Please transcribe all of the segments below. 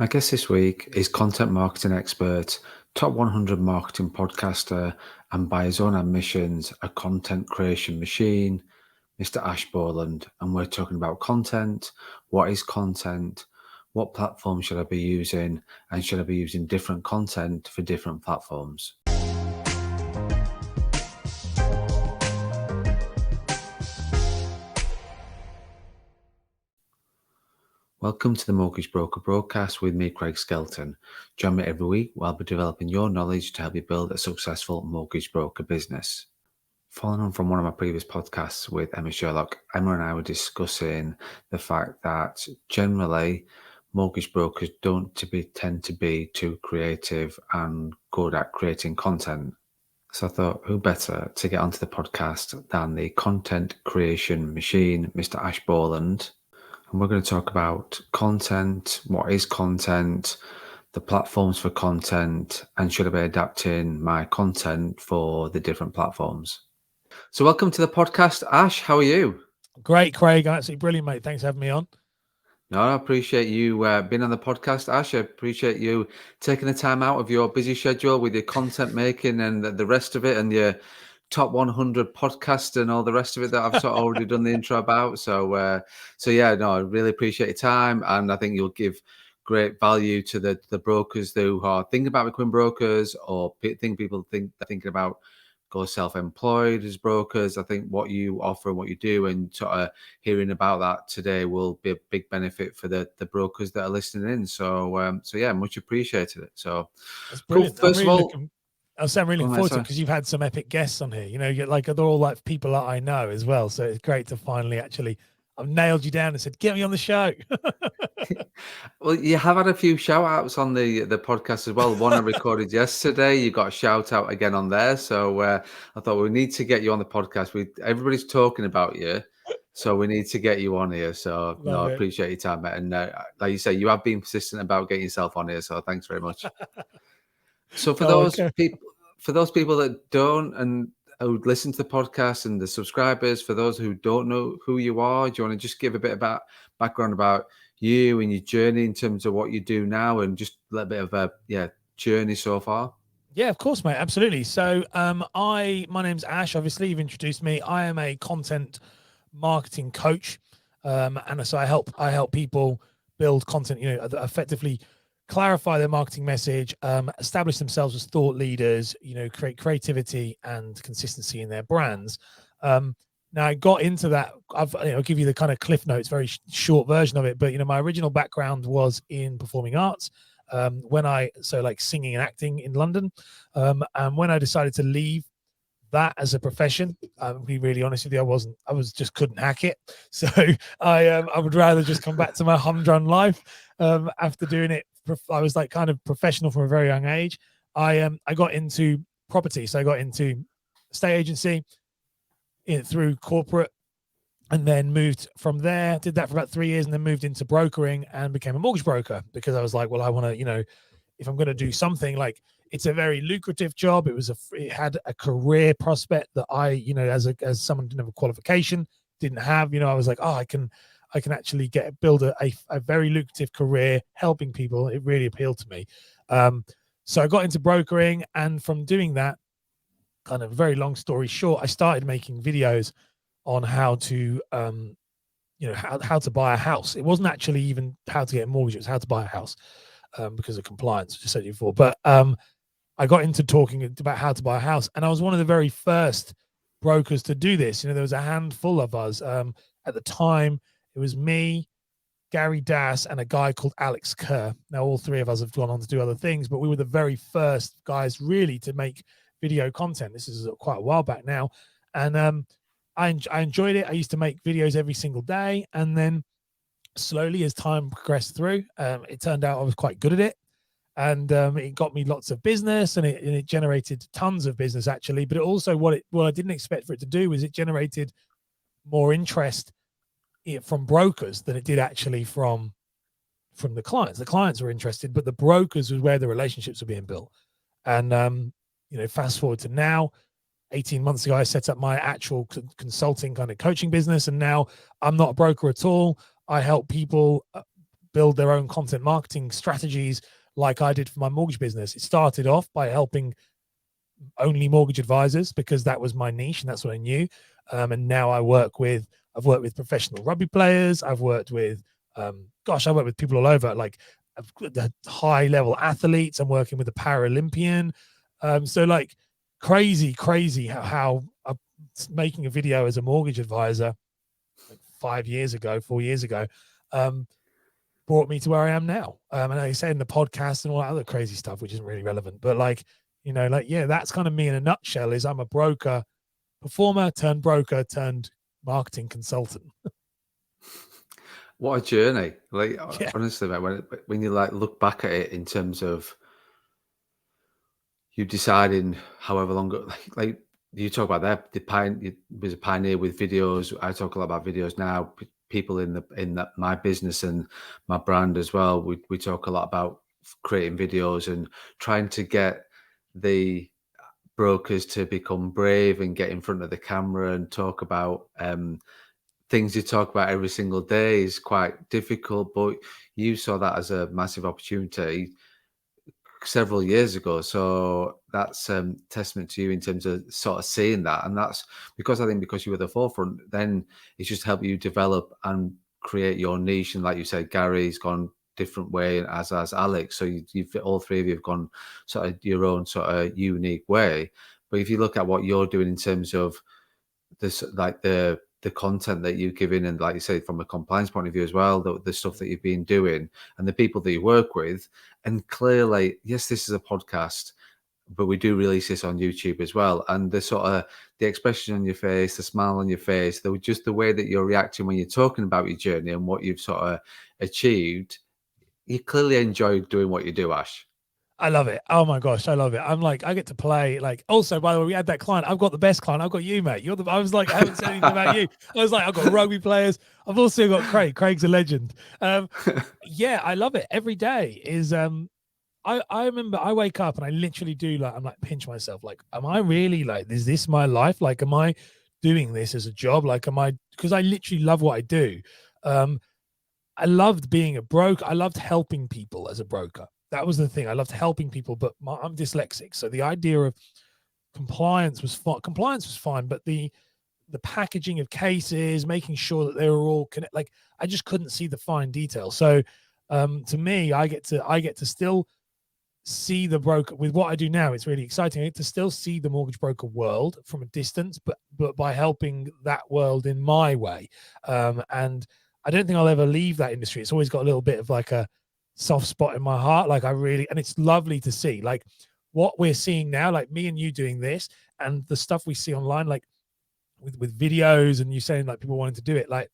My guest this week is content marketing expert, top 100 marketing podcaster, and by his own admissions, a content creation machine, Mr. Ash Borland. And we're talking about content. What is content? What platform should I be using? And should I be using different content for different platforms? Welcome to the Mortgage Broker Broadcast with me, Craig Skelton. Join me every week where I'll be developing your knowledge to help you build a successful mortgage broker business. Following on from one of my previous podcasts with Emma Sherlock, Emma and I were discussing the fact that generally mortgage brokers don't tend to be too creative and good at creating content. So I thought, who better to get onto the podcast than the content creation machine, Mr. Ash Borland. And we're going to talk about content, what is content, the platforms for content, and should I be adapting my content for the different platforms. So welcome to the podcast, Ash. How are you? Great, Craig. Absolutely brilliant, mate. Thanks for having me on. No, I appreciate you being on the podcast, Ash. I appreciate you taking the time out of your busy schedule with your content making and the rest of it, and your top 100 podcast and all the rest of it that I've sort of already done the intro about. So yeah, no, I really appreciate your time, and I think you'll give great value to the brokers who are thinking about becoming brokers, or people thinking about go self-employed as brokers. I think what you offer and what you do, and sort of hearing about that today, will be a big benefit for the brokers that are listening in. So yeah, much appreciated it. So that's brilliant. Cool. First of all, I'm really looking forward to it because you've had some epic guests on here. You know, you're like, they're all like people that I know as well. So it's great to finally I've nailed you down and said, get me on the show. Well, you have had a few shout outs on the podcast as well. One I recorded yesterday. You got a shout out again on there. So I thought we need to get you on the podcast. Everybody's talking about you, so we need to get you on here. So I appreciate your time, mate. And like you say, you have been persistent about getting yourself on here. So thanks very much. So for those people that don't and who listen to the podcast, and the subscribers, for those who don't know who you are, do you want to just give a bit about background about you and your journey in terms of what you do now, and just a little bit of a journey so far? Yeah, of course, mate. Absolutely. So my name's Ash. Obviously, you've introduced me. I am a content marketing coach. And so I help people build content, effectively clarify their marketing message, establish themselves as thought leaders, create creativity and consistency in their brands. Now I got into that. I'll give you the kind of cliff notes, very short version of it. But my original background was in performing arts. Singing and acting in London. And when I decided to leave that as a profession, I'll be really honest with you, I just couldn't hack it. So I would rather just come back to my humdrum life. After doing it, I was like kind of professional from a very young age. I got into property. So I got into estate agency through corporate, and then moved from there, did that for about 3 years, and then moved into brokering and became a mortgage broker, because I was like, well, I want to, if I'm going to do something, like, it's a very lucrative job. It had a career prospect that I, as someone who didn't have a qualification, didn't have. I was like, oh, I can actually build a very lucrative career helping people. It really appealed to me. So I got into brokering, and from doing that, kind of very long story short, I started making videos on how to, how to buy a house. It wasn't actually even how to get a mortgage; it was how to buy a house, because of compliance, which I said before. But I got into talking about how to buy a house, and I was one of the very first brokers to do this. There was a handful of us at the time. It was me, Gary Das, and a guy called Alex Kerr. Now, all three of us have gone on to do other things, but we were the very first guys really to make video content. This is quite a while back now, and I enjoyed it. I used to make videos every single day, and then slowly, as time progressed through, it turned out I was quite good at it, and it got me lots of business, and it generated tons of business, actually. But it also, what I didn't expect for it to do was it generated more interest from brokers than it did actually from the clients. The clients were interested, but the brokers was where the relationships were being built. And fast forward to now, 18 months ago, I set up my actual consulting kind of coaching business, and now I'm not a broker at all. I help people build their own content marketing strategies like I did for my mortgage business. It started off by helping only mortgage advisors because that was my niche and that's what I knew. And now I've worked with professional rugby players. I've worked with, I work with people all over, like the high level athletes. I'm working with a Paralympian. So like crazy how making a video as a mortgage advisor like 4 years ago, brought me to where I am now. And I say in the podcast and all that other crazy stuff, which isn't really relevant, but like, that's kind of me in a nutshell. Is I'm a performer turned broker turned marketing consultant. What a journey! Like Yeah. honestly, mate, when you like look back at it in terms of you deciding however long, like you talk about that, you was a pioneer with videos. I talk a lot about videos now. People in my business and my brand as well. We talk a lot about creating videos and trying to get the brokers to become brave and get in front of the camera and talk about things you talk about every single day is quite difficult, but you saw that as a massive opportunity several years ago. So that's testament to you in terms of sort of seeing that. And that's because I think because you were at the forefront, then it's just helped you develop and create your niche. And like you said, Gary's gone different way, as has Alex. So you've all three of you have gone sort of your own sort of unique way. But if you look at what you're doing in terms of this, like the content that you give in, and like you say, from a compliance point of view as well, the stuff that you've been doing and the people that you work with, and clearly, yes, this is a podcast, but we do release this on YouTube as well. And the sort of the expression on your face, the smile on your face, just the way that you're reacting when you're talking about your journey and what you've sort of achieved, you clearly enjoy doing what you do, Ash. I love it. Oh my gosh, I love it. I'm like, I get to play. Like, also, by the way, we had that client. I've got the best client. I've got you, mate. I was like, I haven't said anything about you. I was like, I've got rugby players. I've also got Craig. Craig's a legend. Yeah, I love it. Every day is I remember I wake up and I literally do like I'm like pinch myself. Like, am I really like is this my life? Like, am I doing this as a job? Like, am I because I literally love what I do. I loved being a broker. I loved helping people as a broker. That was the thing. I loved helping people, but I'm dyslexic, so the idea of compliance was fine. Compliance was fine, but the packaging of cases, making sure that they were all connected, like I just couldn't see the fine detail. So to me, I get to still see the broker with what I do now. It's really exciting. I get to still see the mortgage broker world from a distance, but by helping that world in my way. And I don't think I'll ever leave that industry. It's always got a little bit of like a soft spot in my heart. Like and it's lovely to see like what we're seeing now, like me and you doing this and the stuff we see online, like with videos and you saying like people wanting to do it. Like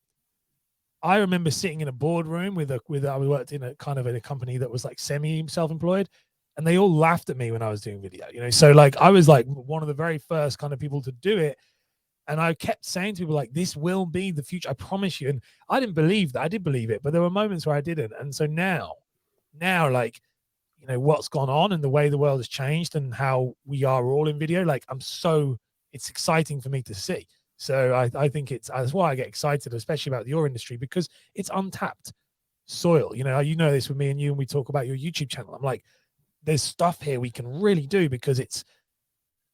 I remember sitting in a boardroom I worked in a kind of in a company that was like semi self-employed, and they all laughed at me when I was doing video, So like I was like one of the very first kind of people to do it. And I kept saying to people like, this will be the future. I promise you. And I didn't believe that. I did believe it, but there were moments where I didn't. And so now like, what's gone on and the way the world has changed and how we are all in video, like it's exciting for me to see. So I think that's why I get excited, especially about your industry, because it's untapped soil. You know this with me and you, and we talk about your YouTube channel. I'm like, there's stuff here we can really do because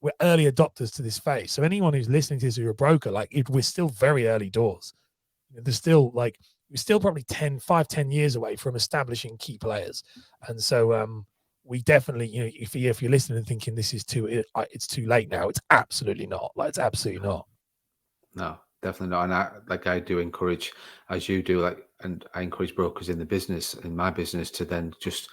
we're early adopters to this phase. So anyone who's listening to this, or you're a broker, like we're still very early doors. There's still like, we're still probably 10 years away from establishing key players. And so we definitely, if you're listening and thinking this is it's too late now, it's absolutely not. Like, it's absolutely not. No, definitely not. And I do encourage, as you do, and I encourage brokers in my business to then just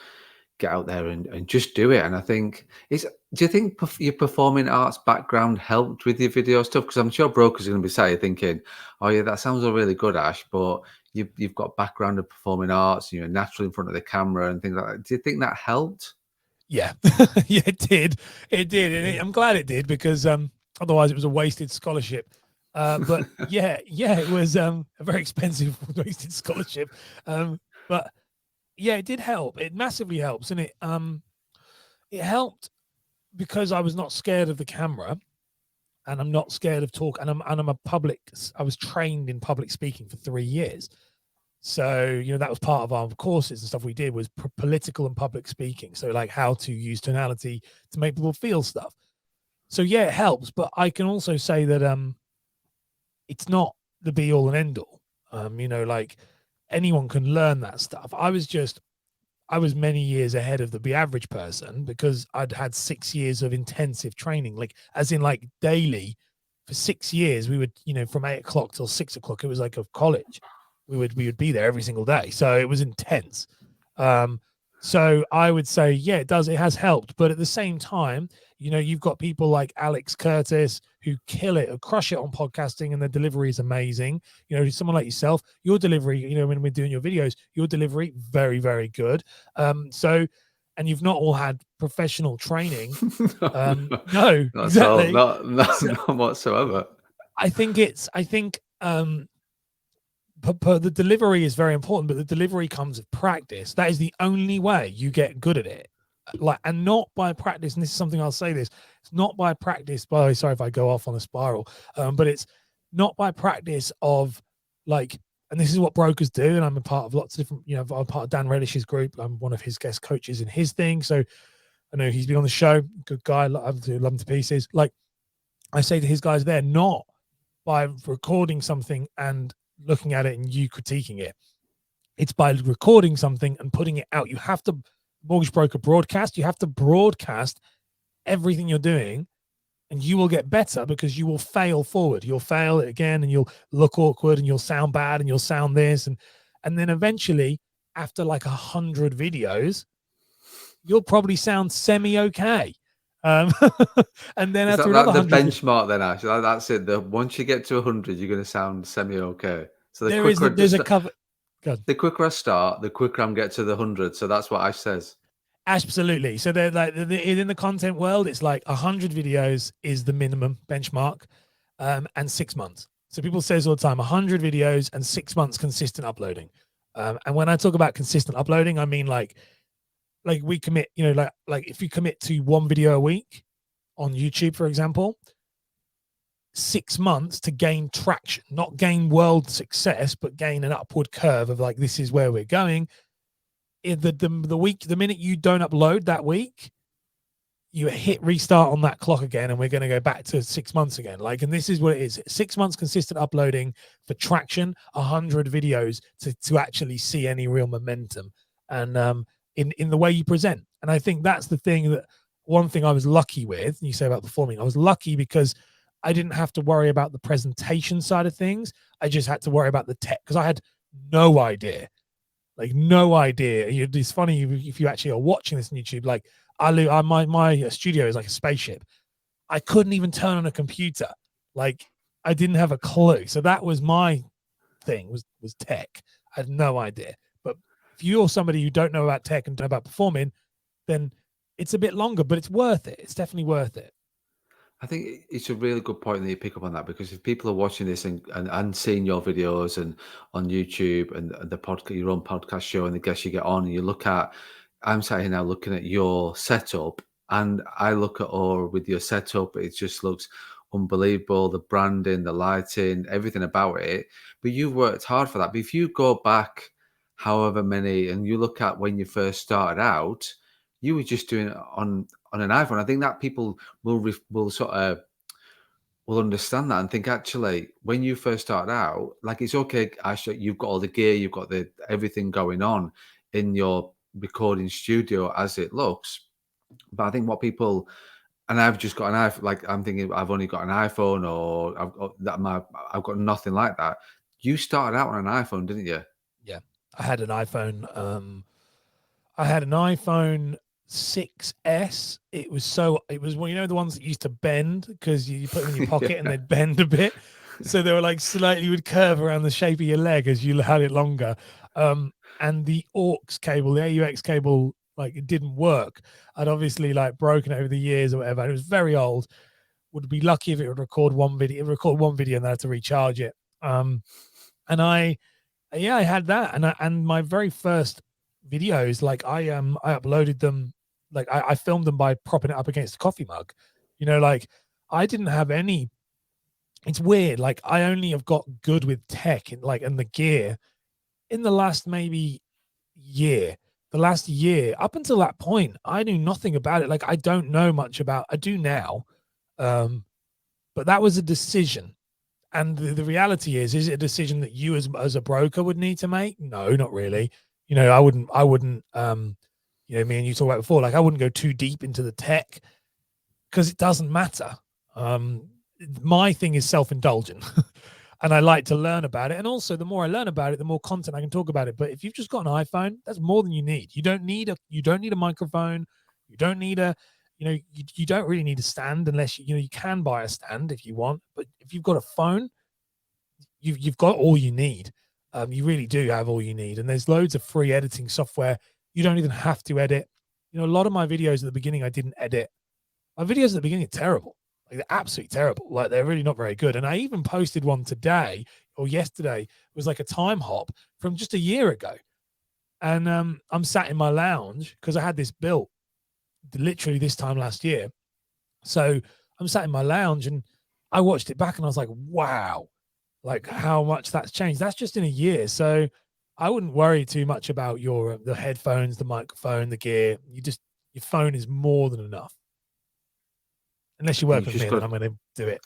get out there and just do it. And I think do you think your performing arts background helped with your video stuff? Because I'm sure brokers are going to be sat here thinking, oh yeah, that sounds all really good, Ash, but you've got background of performing arts, you're naturally in front of the camera and things like that. Do you think that helped? Yeah. Yeah, it did. It did. And I'm glad it did, because otherwise it was a wasted scholarship. But yeah, it was a very expensive wasted scholarship. But yeah, it did help. It massively helps. And it helped because I was not scared of the camera, and I'm not scared of talk. And I was trained in public speaking for 3 years. So, that was part of our courses and stuff we did was political and public speaking. So like how to use tonality to make people feel stuff. So yeah, it helps, but I can also say that it's not the be all and end all. Like anyone can learn that stuff. I was many years ahead of the average person because I'd had 6 years of intensive training, like as in like daily for 6 years. We would, from 8 o'clock till 6 o'clock. It was like of college. We would be there every single day. So it was intense. So I would say, yeah, it has helped. But at the same time, you've got people like Alex Curtis who kill it or crush it on podcasting and their delivery is amazing. Someone like yourself, your delivery, when we're doing your videos, your delivery, very, very good. And you've not all had professional training. No, No, not exactly. at all. Not whatsoever. I think but the delivery is very important, but the delivery comes with practice. That is the only way you get good at it. And not by practice. And this is something I'll say this. It's not by practice by, sorry if I go off on a spiral, but it's not by practice of like, and this is what brokers do. And I'm a part of lots of different, I'm part of Dan Reddish's group. I'm one of his guest coaches in his thing. So I know he's been on the show. Good guy. I love him to pieces. Like I say to his guys, they're not by recording something and looking at it and you critiquing it. It's by recording something and putting it out. You have to mortgage broker broadcast. You have to broadcast everything you're doing and you will get better because you will fail forward. You'll fail it again and you'll look awkward and you'll sound bad and you'll sound this. And then eventually after like 100 videos, you'll probably sound semi-okay. And then is after that another the 100, benchmark then, Ash? That's it. Once you get to 100, you're going to sound semi-okay. So there's a cover. The quicker I start, the quicker I'm get to the 100. So that's what Ash says. Absolutely. So they're like in the content world, it's like 100 videos is the minimum benchmark, and 6 months. So people say all the time, 100 videos and 6 months consistent uploading. And when I talk about consistent uploading, I mean like we commit, like if you commit to one video a week on YouTube, for example, 6 months to gain traction, not gain world success, but gain an upward curve of like, this is where we're going. The minute you don't upload that week, you hit restart on that clock again, and we're going to go back to 6 months again. Like, and this is what it is: 6 months consistent uploading for traction, 100 videos to actually see any real momentum, and in the way you present. And I think that's the thing that one thing I was lucky with. And you say about performing, I was lucky because I didn't have to worry about the presentation side of things. I just had to worry about the tech because I had no idea. Like no idea. It's funny if you actually are watching this on YouTube. Like my studio is like a spaceship. I couldn't even turn on a computer. Like I didn't have a clue. So that was my thing. Was tech. I had no idea. But if you're somebody who don't know about tech and don't know about performing, then it's a bit longer. But it's worth it. It's definitely worth it. I think it's a really good point that you pick up on that, because if people are watching this and seeing your videos and on YouTube and the podcast, your own podcast show, and the guests you get on, and you look at, I'm sat here now looking at your setup, and I look at with your setup, it just looks unbelievable. The branding, the lighting, everything about it. But you've worked hard for that. But if you go back however many, and you look at when you first started out, you were just doing it on an iPhone. I think that people will sort of will understand that and think, actually, when you first started out, like, it's okay, Ash, you've got all the gear, you've got everything going on in your recording studio as it looks. But I think what people, and I've just got an iPhone, like I'm thinking I've only got an iPhone, or I've got nothing like that. You started out on an iPhone, didn't you? Yeah, I had an iPhone. I had an iPhone 6S. It was well, the ones that used to bend because you put them in your pocket and they'd bend a bit. So they were like slightly would curve around the shape of your leg as you had it longer. And the AUX cable, the AUX cable, like it didn't work. I'd obviously like broken it over the years or whatever. It was very old. Would be lucky if it would record one video. And then I had to recharge it. And I had that, and my very first videos, like I uploaded them, like I filmed them by propping it up against a coffee mug, like I didn't have any. It's weird, like I only have got good with tech and the gear in the last maybe year, the last year, up until that point, I knew nothing about it. Like I don't know much about. I do now, but that was a decision. And the reality is it a decision that you as a broker would need to make? No, not really. You know, I wouldn't you know, me and you talked about before, like I wouldn't go too deep into the tech because it doesn't matter. My thing is self-indulgent. And I like to learn about it. And also the more I learn about it, the more content I can talk about it. But if you've just got an iPhone, that's more than you need. You don't need a microphone. You don't need a, you know, you don't really need a stand unless you know, you can buy a stand if you want. But if you've got a phone, you've got all you need. You really do have all you need. And there's loads of free editing software. You don't even have to edit. You know, a lot of my videos at the beginning I didn't edit. My videos at the beginning are terrible. Like they're absolutely terrible. Like they're really not very good. And I even posted one today or yesterday. It was like a time hop from just a year ago. And I'm sat in my lounge because I had this built literally this time last year. So I'm sat in my lounge and I watched it back and I was like, wow, like how much that's changed. That's just in a year. So I wouldn't worry too much about your the headphones, the microphone, the gear. Your phone is more than enough. Unless you I think work you with me, just then got. I'm going to do it.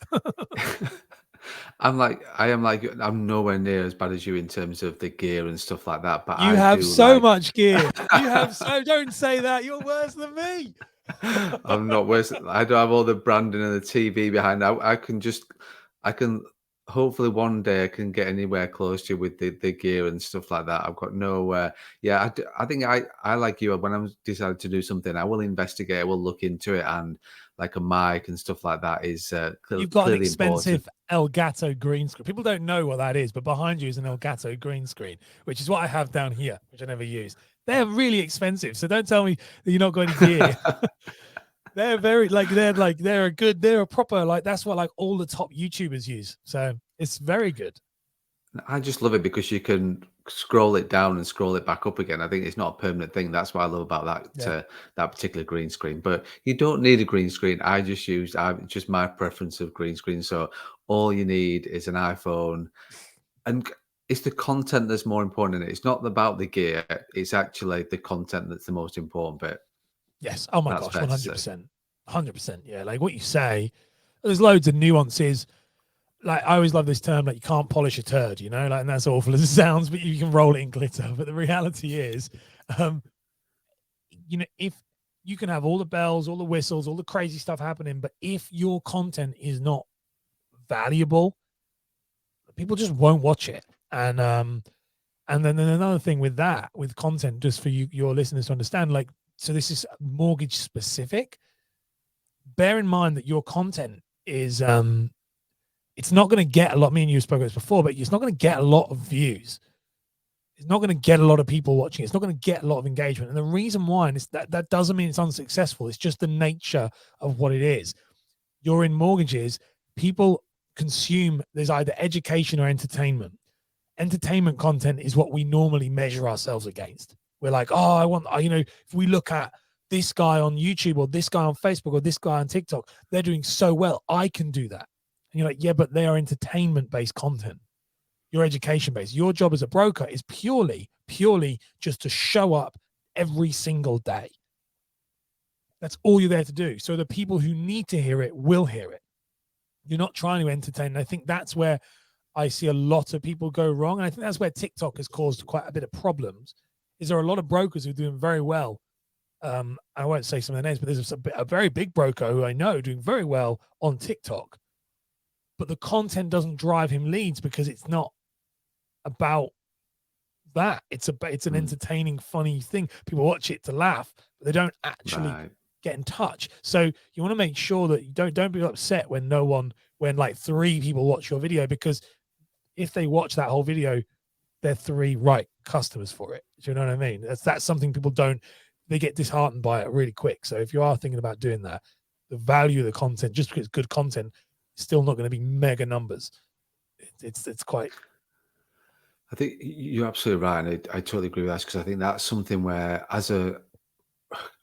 I'm nowhere near as bad as you in terms of the gear and stuff like that, but You I have do so like. much gear. You have so. Don't say that. You're worse than me. I'm not worse. I don't have all the branding and the TV behind. I can hopefully one day I can get anywhere close to you with the gear and stuff like that. I've got no, yeah, I think I like you when I'm decided to do something, I will investigate, I will look into it, and like a mic and stuff like that is You've got an clearly important. expensive Elgato green screen. People don't know what that is, but behind you is an Elgato green screen, which is what I have down here, which I never use. They're really expensive, so don't tell me that you're not got any gear. They're very they're a proper like that's what like all the top YouTubers use. So it's very good. I just love it because you can scroll it down and scroll it back up again. I think it's not a permanent thing. That's what I love about that Yeah. that particular green screen. But you don't need a green screen. I just my preference of green screen. So all you need is an iPhone, and it's the content that's more important in it. It's not about the gear. It's actually the content that's the most important bit. Yes. Oh my That's gosh, fair to say. 100%. 100%. Yeah. Like what you say, there's loads of nuances. Like I always love this term, like you can't polish a turd, you know, like and that's awful as it sounds, but you can roll it in glitter. But the reality is, um, you know, if you can have all the bells, all the whistles, all the crazy stuff happening, but if your content is not valuable, people just won't watch it. And then another thing with that, with content, just for you, your listeners to understand, like, so this is mortgage specific. Bear in mind that your content is, it's not going to get a lot. Me and you spoke about this before, but it's not going to get a lot of views. It's not going to get a lot of people watching. It's not going to get a lot of engagement. And the reason why is that doesn't mean it's unsuccessful. It's just the nature of what it is. You're in mortgages. People consume. There's either education or entertainment. Entertainment content is what we normally measure ourselves against. We're like, oh, you know, if we look at this guy on YouTube or this guy on Facebook or this guy on TikTok, they're doing so well. I can do that. And you're like, yeah, but they are entertainment based content. Your education based. Your job as a broker is purely just to show up every single day. That's all you're there to do. So the people who need to hear it will hear it. You're not trying to entertain. And I think that's where I see a lot of people go wrong. And I think that's where TikTok has caused quite a bit of problems. Is there are a lot of brokers who are doing very well. I won't say some of their names, but there's a very big broker who I know doing very well on TikTok. But the content doesn't drive him leads because it's not about that. It's an entertaining, funny thing. People watch it to laugh, but they don't actually get in touch. So you want to make sure that you don't be upset when when like 3 people watch your video, because if they watch that whole video, they're 3 right customers for it. Do you know what I mean? That's something people they get disheartened by it really quick. So if you are thinking about doing that, the value of the content, just because it's good content, is still not going to be mega numbers. It's quite. I think you're absolutely right, and I totally agree with that because I think that's something where, as a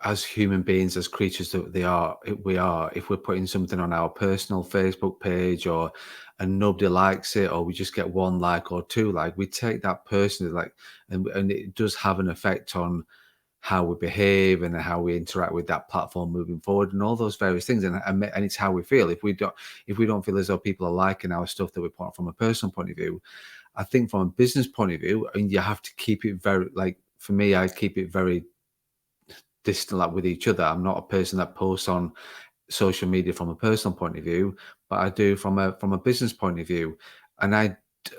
as human beings, as creatures that we are, if we're putting something on our personal Facebook page and nobody likes it, or we just get one like or two like, we take that personally, like, and it does have an effect on how we behave and how we interact with that platform moving forward, and all those various things, and it's how we feel. If we don't feel as though people are liking our stuff that we put from a personal point of view, I think from a business point of view, and you have to keep it very, like, for me, I keep it very distant, like, with each other. I'm not a person that posts on social media from a personal point of view, but I do from a business point of view. And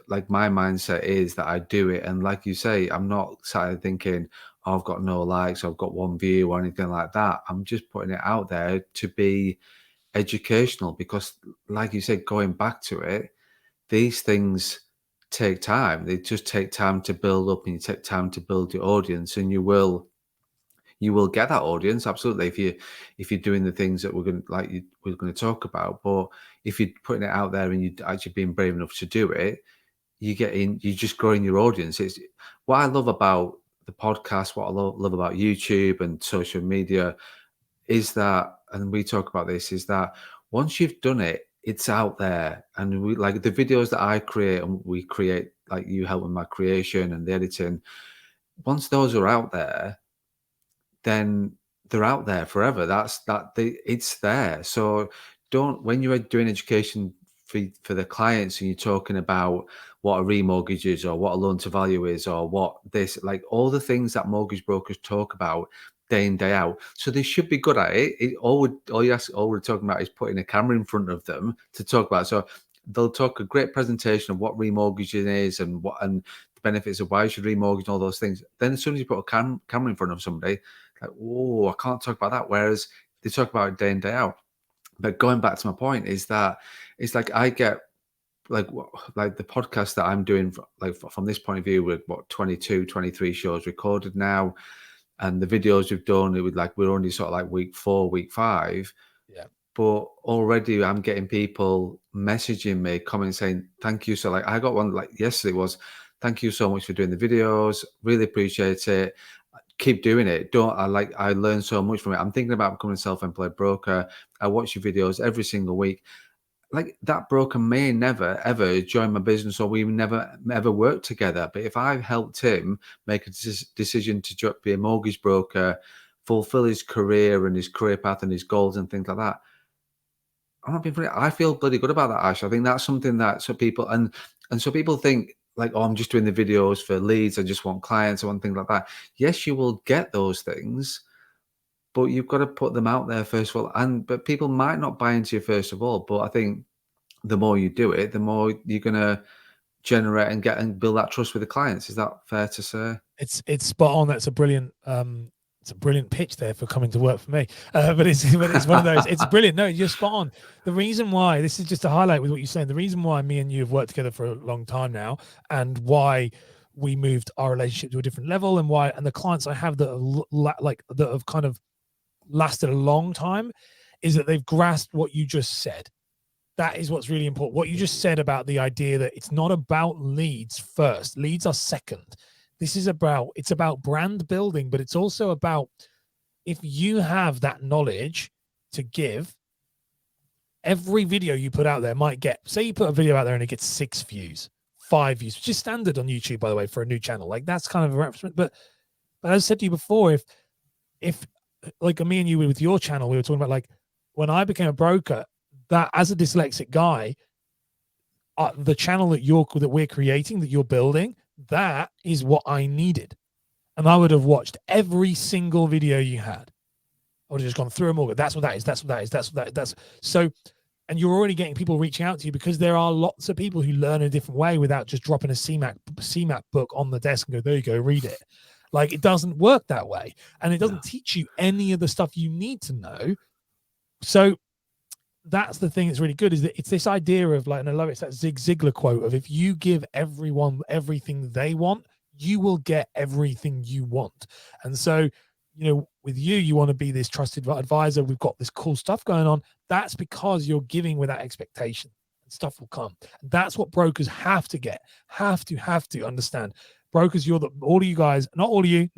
like, my mindset is that I do it, and like you say, I'm not sat there thinking, oh, I've got no likes, I've got one view or anything like that. I'm just putting it out there to be educational, because like you said, going back to it, these things take time. They just take time to build up, and you take time to build your audience, and you will get that audience, absolutely, if you're doing the things that we're going to talk about. But if you're putting it out there and you're actually being brave enough to do it, you're just growing your audience. It's what I love about the podcast, what I love about YouTube and social media, is that, and we talk about this, is that once you've done it, it's out there. And we, like, the videos that I create and we create, like, you help with my creation and the editing, once those are out there, then they're out there forever. It's there. So don't, when you're doing education for the clients and you're talking about what a remortgage is, or what a loan to value is, or what this, like, all the things that mortgage brokers talk about day in, day out. So they should be good at it. All we're talking about is putting a camera in front of them to talk about. So they'll talk a great presentation of what remortgaging is and the benefits of why you should remortgage and all those things. Then as soon as you put a camera in front of somebody, like, oh, I can't talk about that. Whereas they talk about it day in, day out. But going back to my point is that it's like, I get, like the podcast that I'm doing, like, from this point of view, with 22, 23 shows recorded now, and the videos we've done, it would, like, we're only sort of like week 4, week 5. Yeah. But already I'm getting people messaging me, commenting, saying thank you. So, like, I got one, like, yesterday was, thank you so much for doing the videos. Really appreciate it. Keep doing it. I learned so much from it. I'm thinking about becoming a self-employed broker. I watch your videos every single week. Like, that broker may never ever join my business, or we never ever work together. But if I've helped him make a decision to be a mortgage broker, fulfill his career and his career path and his goals and things like that, I'm not being funny, I feel bloody good about that, Ash. I think that's something that, so people, and so people think, like, oh, I'm just doing the videos for leads, I just want clients, I want things like that. Yes, you will get those things, but you've got to put them out there first of all. But people might not buy into you first of all. But I think the more you do it, the more you're gonna generate and get and build that trust with the clients. Is that fair to say? It's spot on. That's a brilliant pitch there for coming to work for me. But it's one of those. It's brilliant. No, you're spot on. The reason why, this is just to highlight with what you're saying, the reason why me and you have worked together for a long time now, and why we moved our relationship to a different level, and the clients I have that that have kind of lasted a long time, is that they've grasped what you just said. That is what's really important. What you just said about the idea that it's not about leads first. Leads are second. It's about brand building, but it's also about, if you have that knowledge to give, every video you put out there might get, say you put a video out there and it gets 6 views, 5 views, which is standard on YouTube, by the way, for a new channel. Like, that's kind of a reference. But as I said to you before, if like me and you with your channel, we were talking about, like, when I became a broker, that as a dyslexic guy, the channel that we're creating, that you're building, that is what I needed. And I would have watched every single video you had. I would have just gone through them all. That's what that is. That's what that is. That's what that is. That's so. And you're already getting people reaching out to you, because there are lots of people who learn a different way without just dropping a CMAP book on the desk and go, there you go, read it. Like, it doesn't work that way. And it doesn't teach you any of the stuff you need to know. So that's the thing that's really good, is that it's this idea of, like, and I love it, it's that Zig Ziglar quote of, if you give everyone everything they want, you will get everything you want. And so, with you want to be this trusted advisor. We've got this cool stuff going on. That's because you're giving without expectation, and stuff will come. And that's what brokers have to get, have to understand. Brokers, all of you guys, not all of you,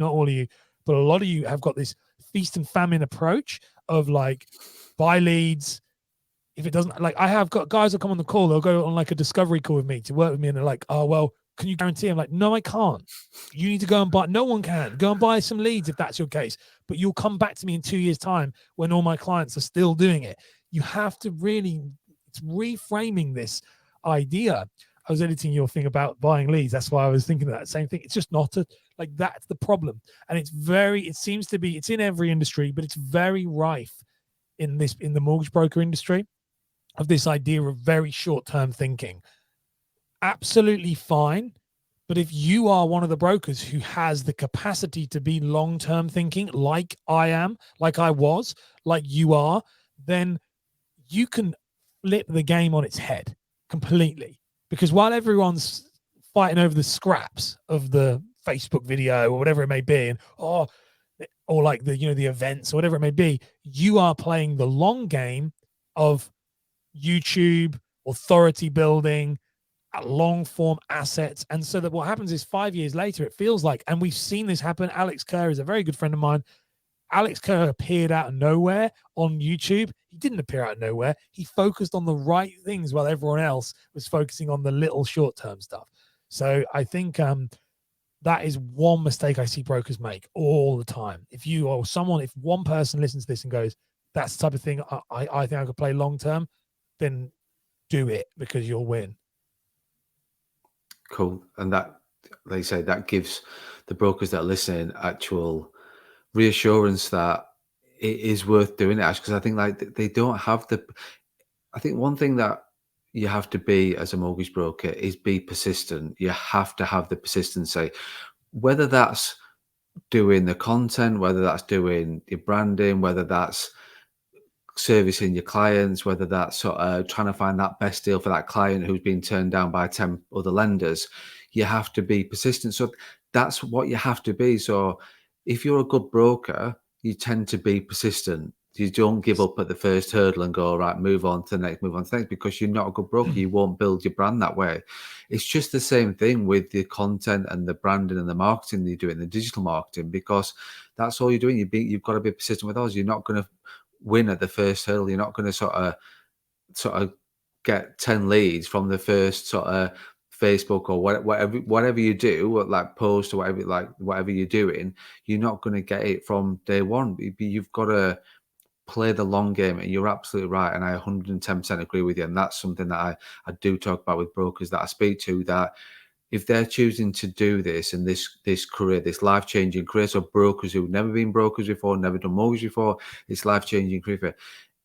but a lot of you have got this feast and famine approach of like buy leads. If it doesn't, like, I have got guys that come on the call, they'll go on like a discovery call with me to work with me, and they're like, oh, well, can you guarantee? I'm like, no, I can't. You need to go and buy. No one can. Go and buy some leads if that's your case. But you'll come back to me in 2 years' time when all my clients are still doing it. You have to really, it's reframing this idea. I was editing your thing about buying leads. That's why I was thinking of that same thing. It's just not like that's the problem. And it seems to be, it's in every industry, but it's very rife in the mortgage broker industry, of this idea of very short-term thinking. Absolutely fine. But if you are one of the brokers who has the capacity to be long-term thinking, like I am, like I was, like you are, then you can flip the game on its head completely. Because while everyone's fighting over the scraps of the Facebook video or whatever it may be, and or like the events or whatever it may be, you are playing the long game of YouTube, authority building, long form assets. And so that what happens is 5 years later, it feels like, and we've seen this happen. Alex Kerr is a very good friend of mine. Alex Kerr appeared out of nowhere on YouTube. He didn't appear out of nowhere. He focused on the right things while everyone else was focusing on the little short-term stuff. So I think that is one mistake I see brokers make all the time. If one person listens to this and goes, that's the type of thing I think I could play long-term, then do it, because you'll win. Cool. And that, like you say, that gives the brokers that are listening actual reassurance that it is worth doing it, because I think like they don't have I think one thing that you have to be as a mortgage broker is be persistent. You have to have the persistency, whether that's doing the content, whether that's doing your branding, whether that's servicing your clients, whether that's sort of trying to find that best deal for that client who's been turned down by 10 other lenders. You have to be persistent. So that's what you have to be. So if you're a good broker, you tend to be persistent. You don't give up at the first hurdle and go, right, move on to the next, because you're not a good broker. You won't build your brand that way. It's just the same thing with the content and the branding and the marketing that you do in the digital marketing, because that's all you're doing. You've got to be persistent with us. You're not going to win at the first hurdle. You're not going to sort of get 10 leads from the first sort of Facebook or whatever you do, like post or whatever you're doing. You're not going to get it from day one. You've got to play the long game, and you're absolutely right. And I 110% agree with you. And that's something that I do talk about with brokers that I speak to, that if they're choosing to do this and this career, this life-changing career, so brokers who've never been brokers before, never done mortgage before, it's life-changing career.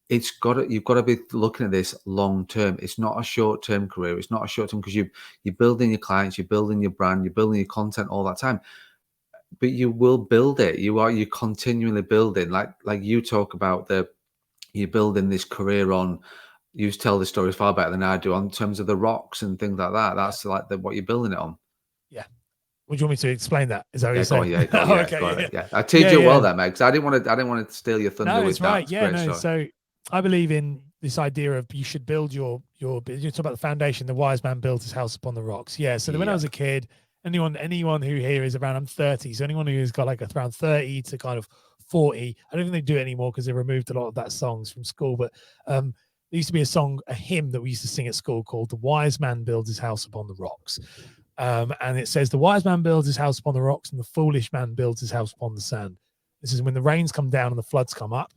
You've got to be looking at this long term. It's not a short-term career. It's not a short-term, because you're building your clients, you're building your brand, you're building your content all that time. But you will build it. You're continually building. Like you talk about you're building this career on. You tell the story far better than I do on terms of the rocks and things like that. That's like what you're building it on. Yeah. Would you want me to explain that? Is that what you're saying? Go on, okay. Yeah. I teed you well there, mate, because I didn't want to steal your thunder with that. Right. Yeah, no. So I believe in this idea of you should build you talk about the foundation. The wise man builds his house upon the rocks. Yeah. So when I was a kid, anyone who here is around, I'm 30. So anyone who's got like around 30 to kind of 40, I don't think they do it anymore because they removed a lot of that songs from school. But there used to be a hymn that we used to sing at school called "The Wise Man Builds His House Upon the Rocks," and it says, "The wise man builds his house upon the rocks, and the foolish man builds his house upon the sand." This is when the rains come down and the floods come up.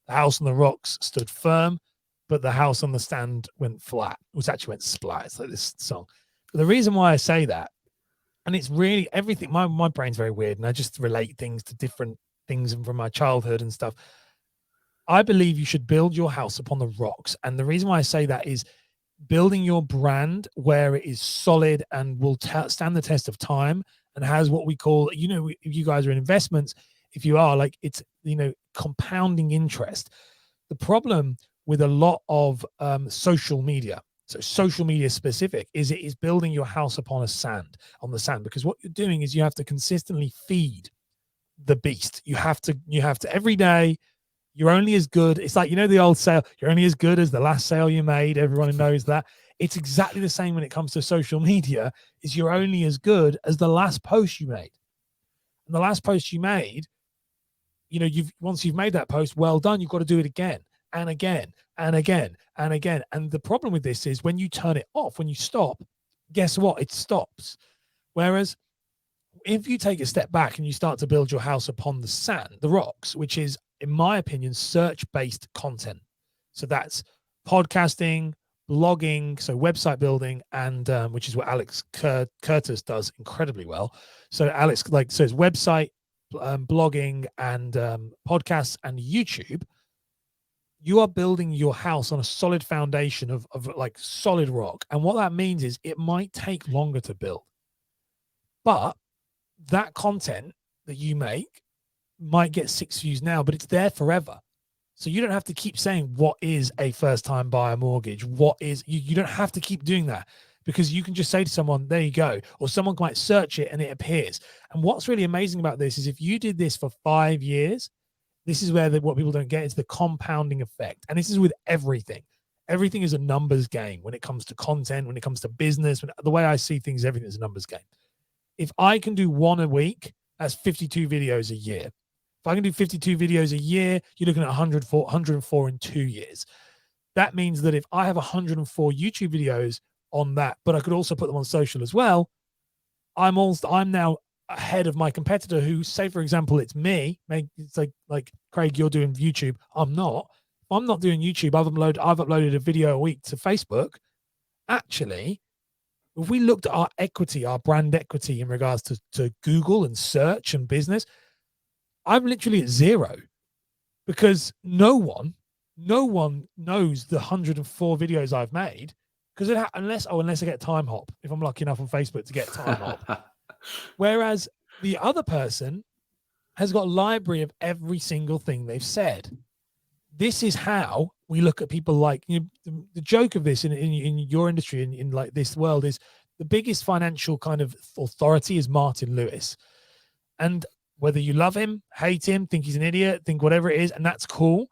The house on the rocks stood firm, but the house on the sand went flat. Which actually went splat. It's like this song. But the reason why I say that, and it's really everything. My brain's very weird, and I just relate things to different things from my childhood and stuff. I believe you should build your house upon the rocks. And the reason why I say that is building your brand where it is solid and will stand the test of time and has what we call, if you guys are in investments, if you are, like, it's, compounding interest. The problem with a lot of social media, so social media specific, is it is building your house upon the sand, because what you're doing is you have to consistently feed the beast. You have to every day. You're only as good. It's like, the old sale, you're only as good as the last sale you made. Everyone knows that. It's exactly the same when it comes to social media, is you're only as good as the last post you made. And the last post you made, once you've made that post, well done, you've got to do it again and again and again and again. And the problem with this is when you turn it off, when you stop, guess what? It stops. Whereas if you take a step back and you start to build your house upon the sand, the rocks, which is, in my opinion, search-based content. So that's podcasting, blogging, so website building, and which is what Alex Curtis does incredibly well. So Alex, so it's website, blogging, and podcasts and YouTube. You are building your house on a solid foundation of like solid rock. And what that means is it might take longer to build, but that content that you make might get 6 views now, but it's there forever. So you don't have to keep saying, what is a first-time buyer mortgage? What is, you don't have to keep doing that, because you can just say to someone, there you go. Or someone might search it and it appears. And what's really amazing about this is if you did this for 5 years, this is where what people don't get is the compounding effect. And this is with everything. Everything is a numbers game when it comes to content, when it comes to business. The way I see things, everything is a numbers game. If I can do one a week, that's 52 videos a year. If I can do 52 videos a year, you're looking at 104 in 2 years. That means that if I have 104 YouTube videos on that, but I could also put them on social as well, I'm now ahead of my competitor who, say, for example, it's me. It's like Craig, you're doing YouTube. I'm not. If I'm not doing YouTube, I've uploaded a video a week to Facebook. Actually, if we looked at our equity, our brand equity in regards to Google and search and business, I'm literally at 0, because no one knows the 104 videos I've made, because unless I get time hop, if I'm lucky enough on Facebook to get time hop. Whereas the other person has got a library of every single thing they've said. This is how we look at people. Like, the joke of this in your industry, in like this world, is the biggest financial kind of authority is Martin Lewis. And whether you love him, hate him, think he's an idiot, think whatever it is, and that's cool.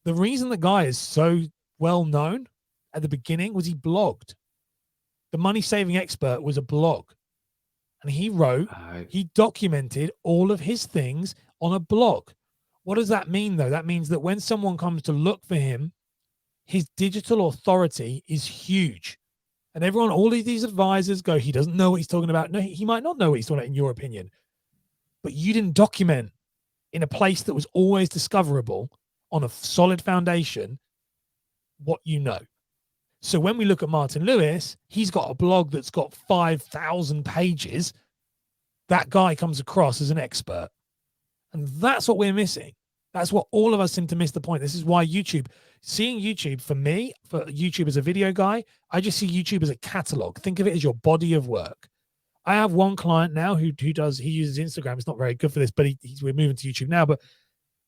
The reason the guy is so well known at the beginning was he blogged. The Money Saving Expert was a blog. And he documented all of his things on a blog. What does that mean, though? That means that when someone comes to look for him, his digital authority is huge. And all of these advisors go, he doesn't know what he's talking about. No, he might not know what he's talking about in your opinion. But you didn't document in a place that was always discoverable on a solid foundation what you know. So when we look at Martin Lewis, he's got a blog that's got 5,000 pages. That guy comes across as an expert. And that's what we're missing. That's what all of us seem to miss the point. This is why seeing YouTube, for me, for YouTube as a video guy, I just see YouTube as a catalog. Think of it as your body of work. I have one client now who uses Instagram. It's not very good for this, but we're moving to YouTube now. But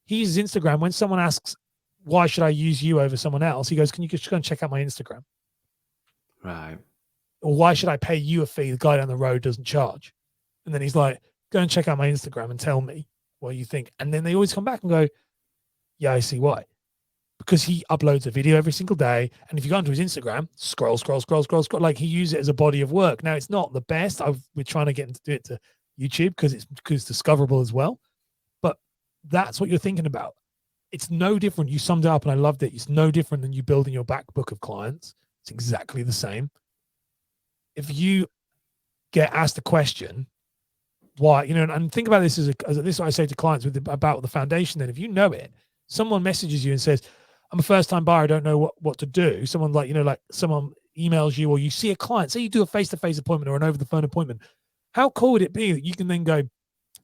he uses Instagram. When someone asks, why should I use you over someone else? He goes, can you just go and check out my Instagram? Right. Or why should I pay you a fee? The guy down the road doesn't charge. And then he's like, go and check out my Instagram and tell me what you think. And then they always come back and go, yeah, I see why. Because he uploads a video every single day. And if you go onto his Instagram, scroll. Like, he uses it as a body of work. Now, it's not the best. We're trying to get him to do it to YouTube because it's discoverable as well. But that's what you're thinking about. It's no different. You summed it up and I loved it. It's no different than you building your back book of clients. It's exactly the same. If you get asked a question, why, and think about this as this is what I say to clients about the foundation. Then if you know it, someone messages you and says, I'm a first-time buyer, I don't know what to do. Someone like someone emails you, or you see a client, say you do a face-to-face appointment or an over-the-phone appointment. How cool would it be that you can then go,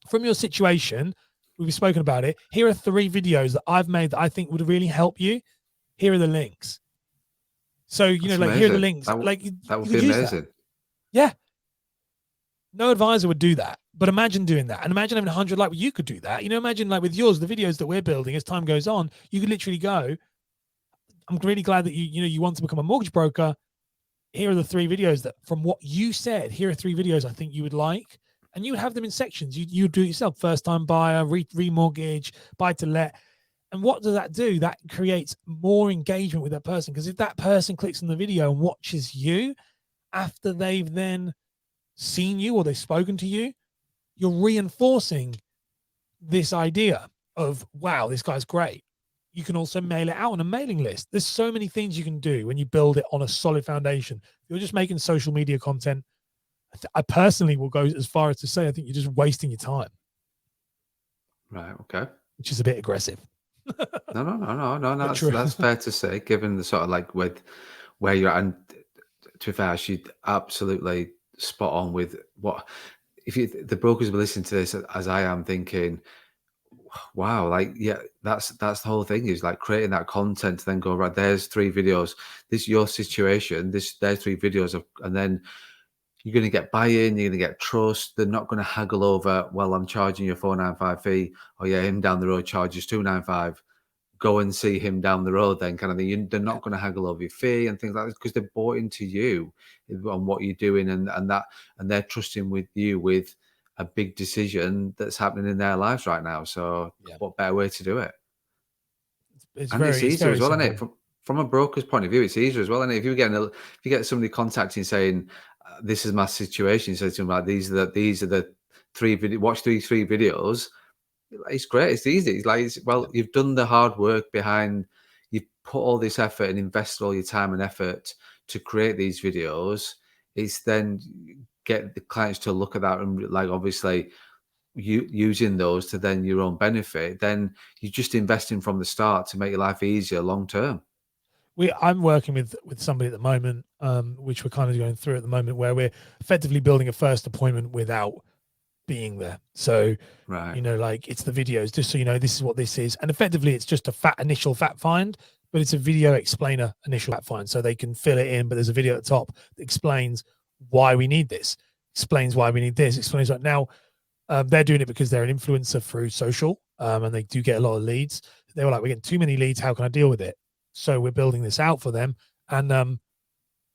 from your situation, we've spoken about it, here are 3 videos that I've made that I think would really help you. Here are the links. So, here are the links. That would be amazing. That. Yeah. No advisor would do that. But imagine doing that. And imagine having 100, like, you could do that. Imagine like with yours, the videos that we're building, as time goes on, you could literally go, I'm really glad that you want to become a mortgage broker. Here are the 3 videos that, from what you said, here are 3 videos I think you would like. And you would have them in sections. You do it yourself. First-time buyer, remortgage, buy-to-let. And what does that do? That creates more engagement with that person. Because if that person clicks on the video and watches you after they've then seen you or they've spoken to you, you're reinforcing this idea. of, wow, this guy's great. You can also mail it out on a mailing list. There's so many things you can do when you build it on a solid foundation. If you're just making social media content, I personally will go as far as to say I think you're just wasting your time, Right. Okay. which is a bit aggressive. No. But That's true. that's fair to say, given the sort of like with where you're at. And to be fair, she's absolutely spot on with what if you the brokers will listen to this as I am thinking, wow, like yeah, that's the whole thing is like creating that content to then go right. There's 3 videos. This is your situation. There's 3 videos of, and then you're going to get buy-in. You're going to get trust. They're not going to haggle over. Well, I'm charging you a 495 fee. Oh yeah, him down the road charges 295. Go and see him down the road. Then kind of thing. They're not going to haggle over your fee and things like that because they're bought into you on what you're doing and they're trusting with you with a big decision that's happening in their lives right now. So Yeah, what better way to do it? And it's it's easier very as well, isn't it? simple. From a broker's point of view, it's easier as well. And if you get somebody contacting saying, "This is my situation," you say to them like, "These are the 3 video. Watch these 3 videos." It's great. It's easy. It's like, Yeah. well, you've done the hard work behind. You've put all this effort and invested all your time and effort to create these videos. It's then get the clients to look at that and like obviously you using those to then your own benefit. Then you're just investing from the start to make your life easier long term. I'm working with somebody at the moment, which we're kind of going through at the moment, where we're effectively building a first appointment without being there. So, Right. like it's the videos, just so you know, this is what this is. And effectively it's just a initial fact find, but it's a video explainer initial fact find. So they can fill it in, but there's a video at the top that explains why we need this, explains why we need this, explains what now. They're doing it because they're an influencer through social, and they do get a lot of leads. They were like, we're getting too many leads. How can I deal with it? So we're building this out for them. And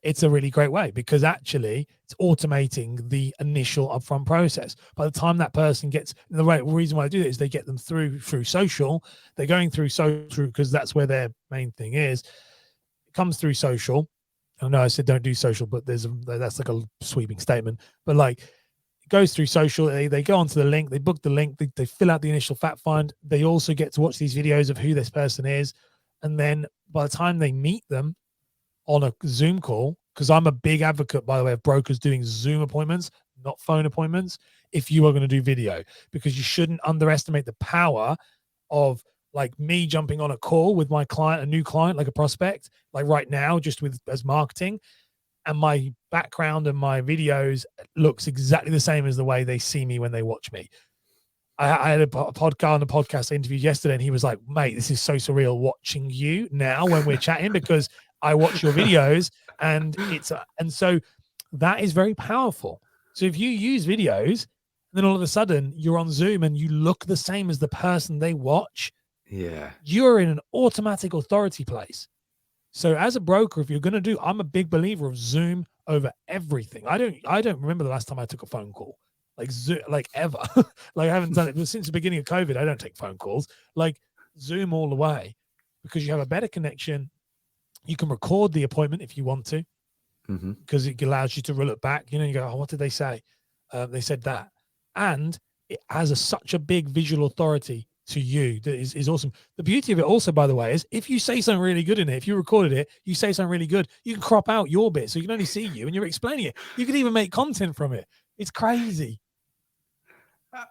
it's a really great way because actually it's automating the initial upfront process. By the time that person gets the right reason why I do it is they get them through social. They're going through social because that's where their main thing is. It comes through social. I know I said don't do social, but that's like a sweeping statement. But like it goes through social, they go onto the link, they book the link, they fill out the initial fact find. They also get to watch these videos of who this person is. And then by the time they meet them, on a Zoom call, because I'm a big advocate, by the way, of brokers doing Zoom appointments, not phone appointments, if you are going to do video, because you shouldn't underestimate the power of like me jumping on a call with my client, a new client, like a prospect, like right now, just with as marketing, and my background and my videos looks exactly the same as the way they see me when they watch me. I had a podcast on a podcast I interviewed yesterday, and he was like, "Mate, this is so surreal watching you now when we're chatting because I watch your videos, and and so that is very powerful. So if you use videos, then all of a sudden you're on Zoom and you look the same as the person they watch, Yeah. you're in an automatic authority place. So as a broker, if you're going to do, I'm a big believer of Zoom over everything. I don't remember the last time I took a phone call like Zoom, like ever. Like I haven't done it since the beginning of COVID. I don't take phone calls. Like Zoom all the way because you have a better connection. You can record the appointment if you want to Hmm. because it allows you to look back. You go, oh, what did they say? They said that, and it has such a big visual authority to you that is awesome. The beauty of it also, by the way, is if you say something really good in it, if you recorded it, you say something really good, you can crop out your bit so you can only see you and you're explaining it. You can even make content from it. It's crazy.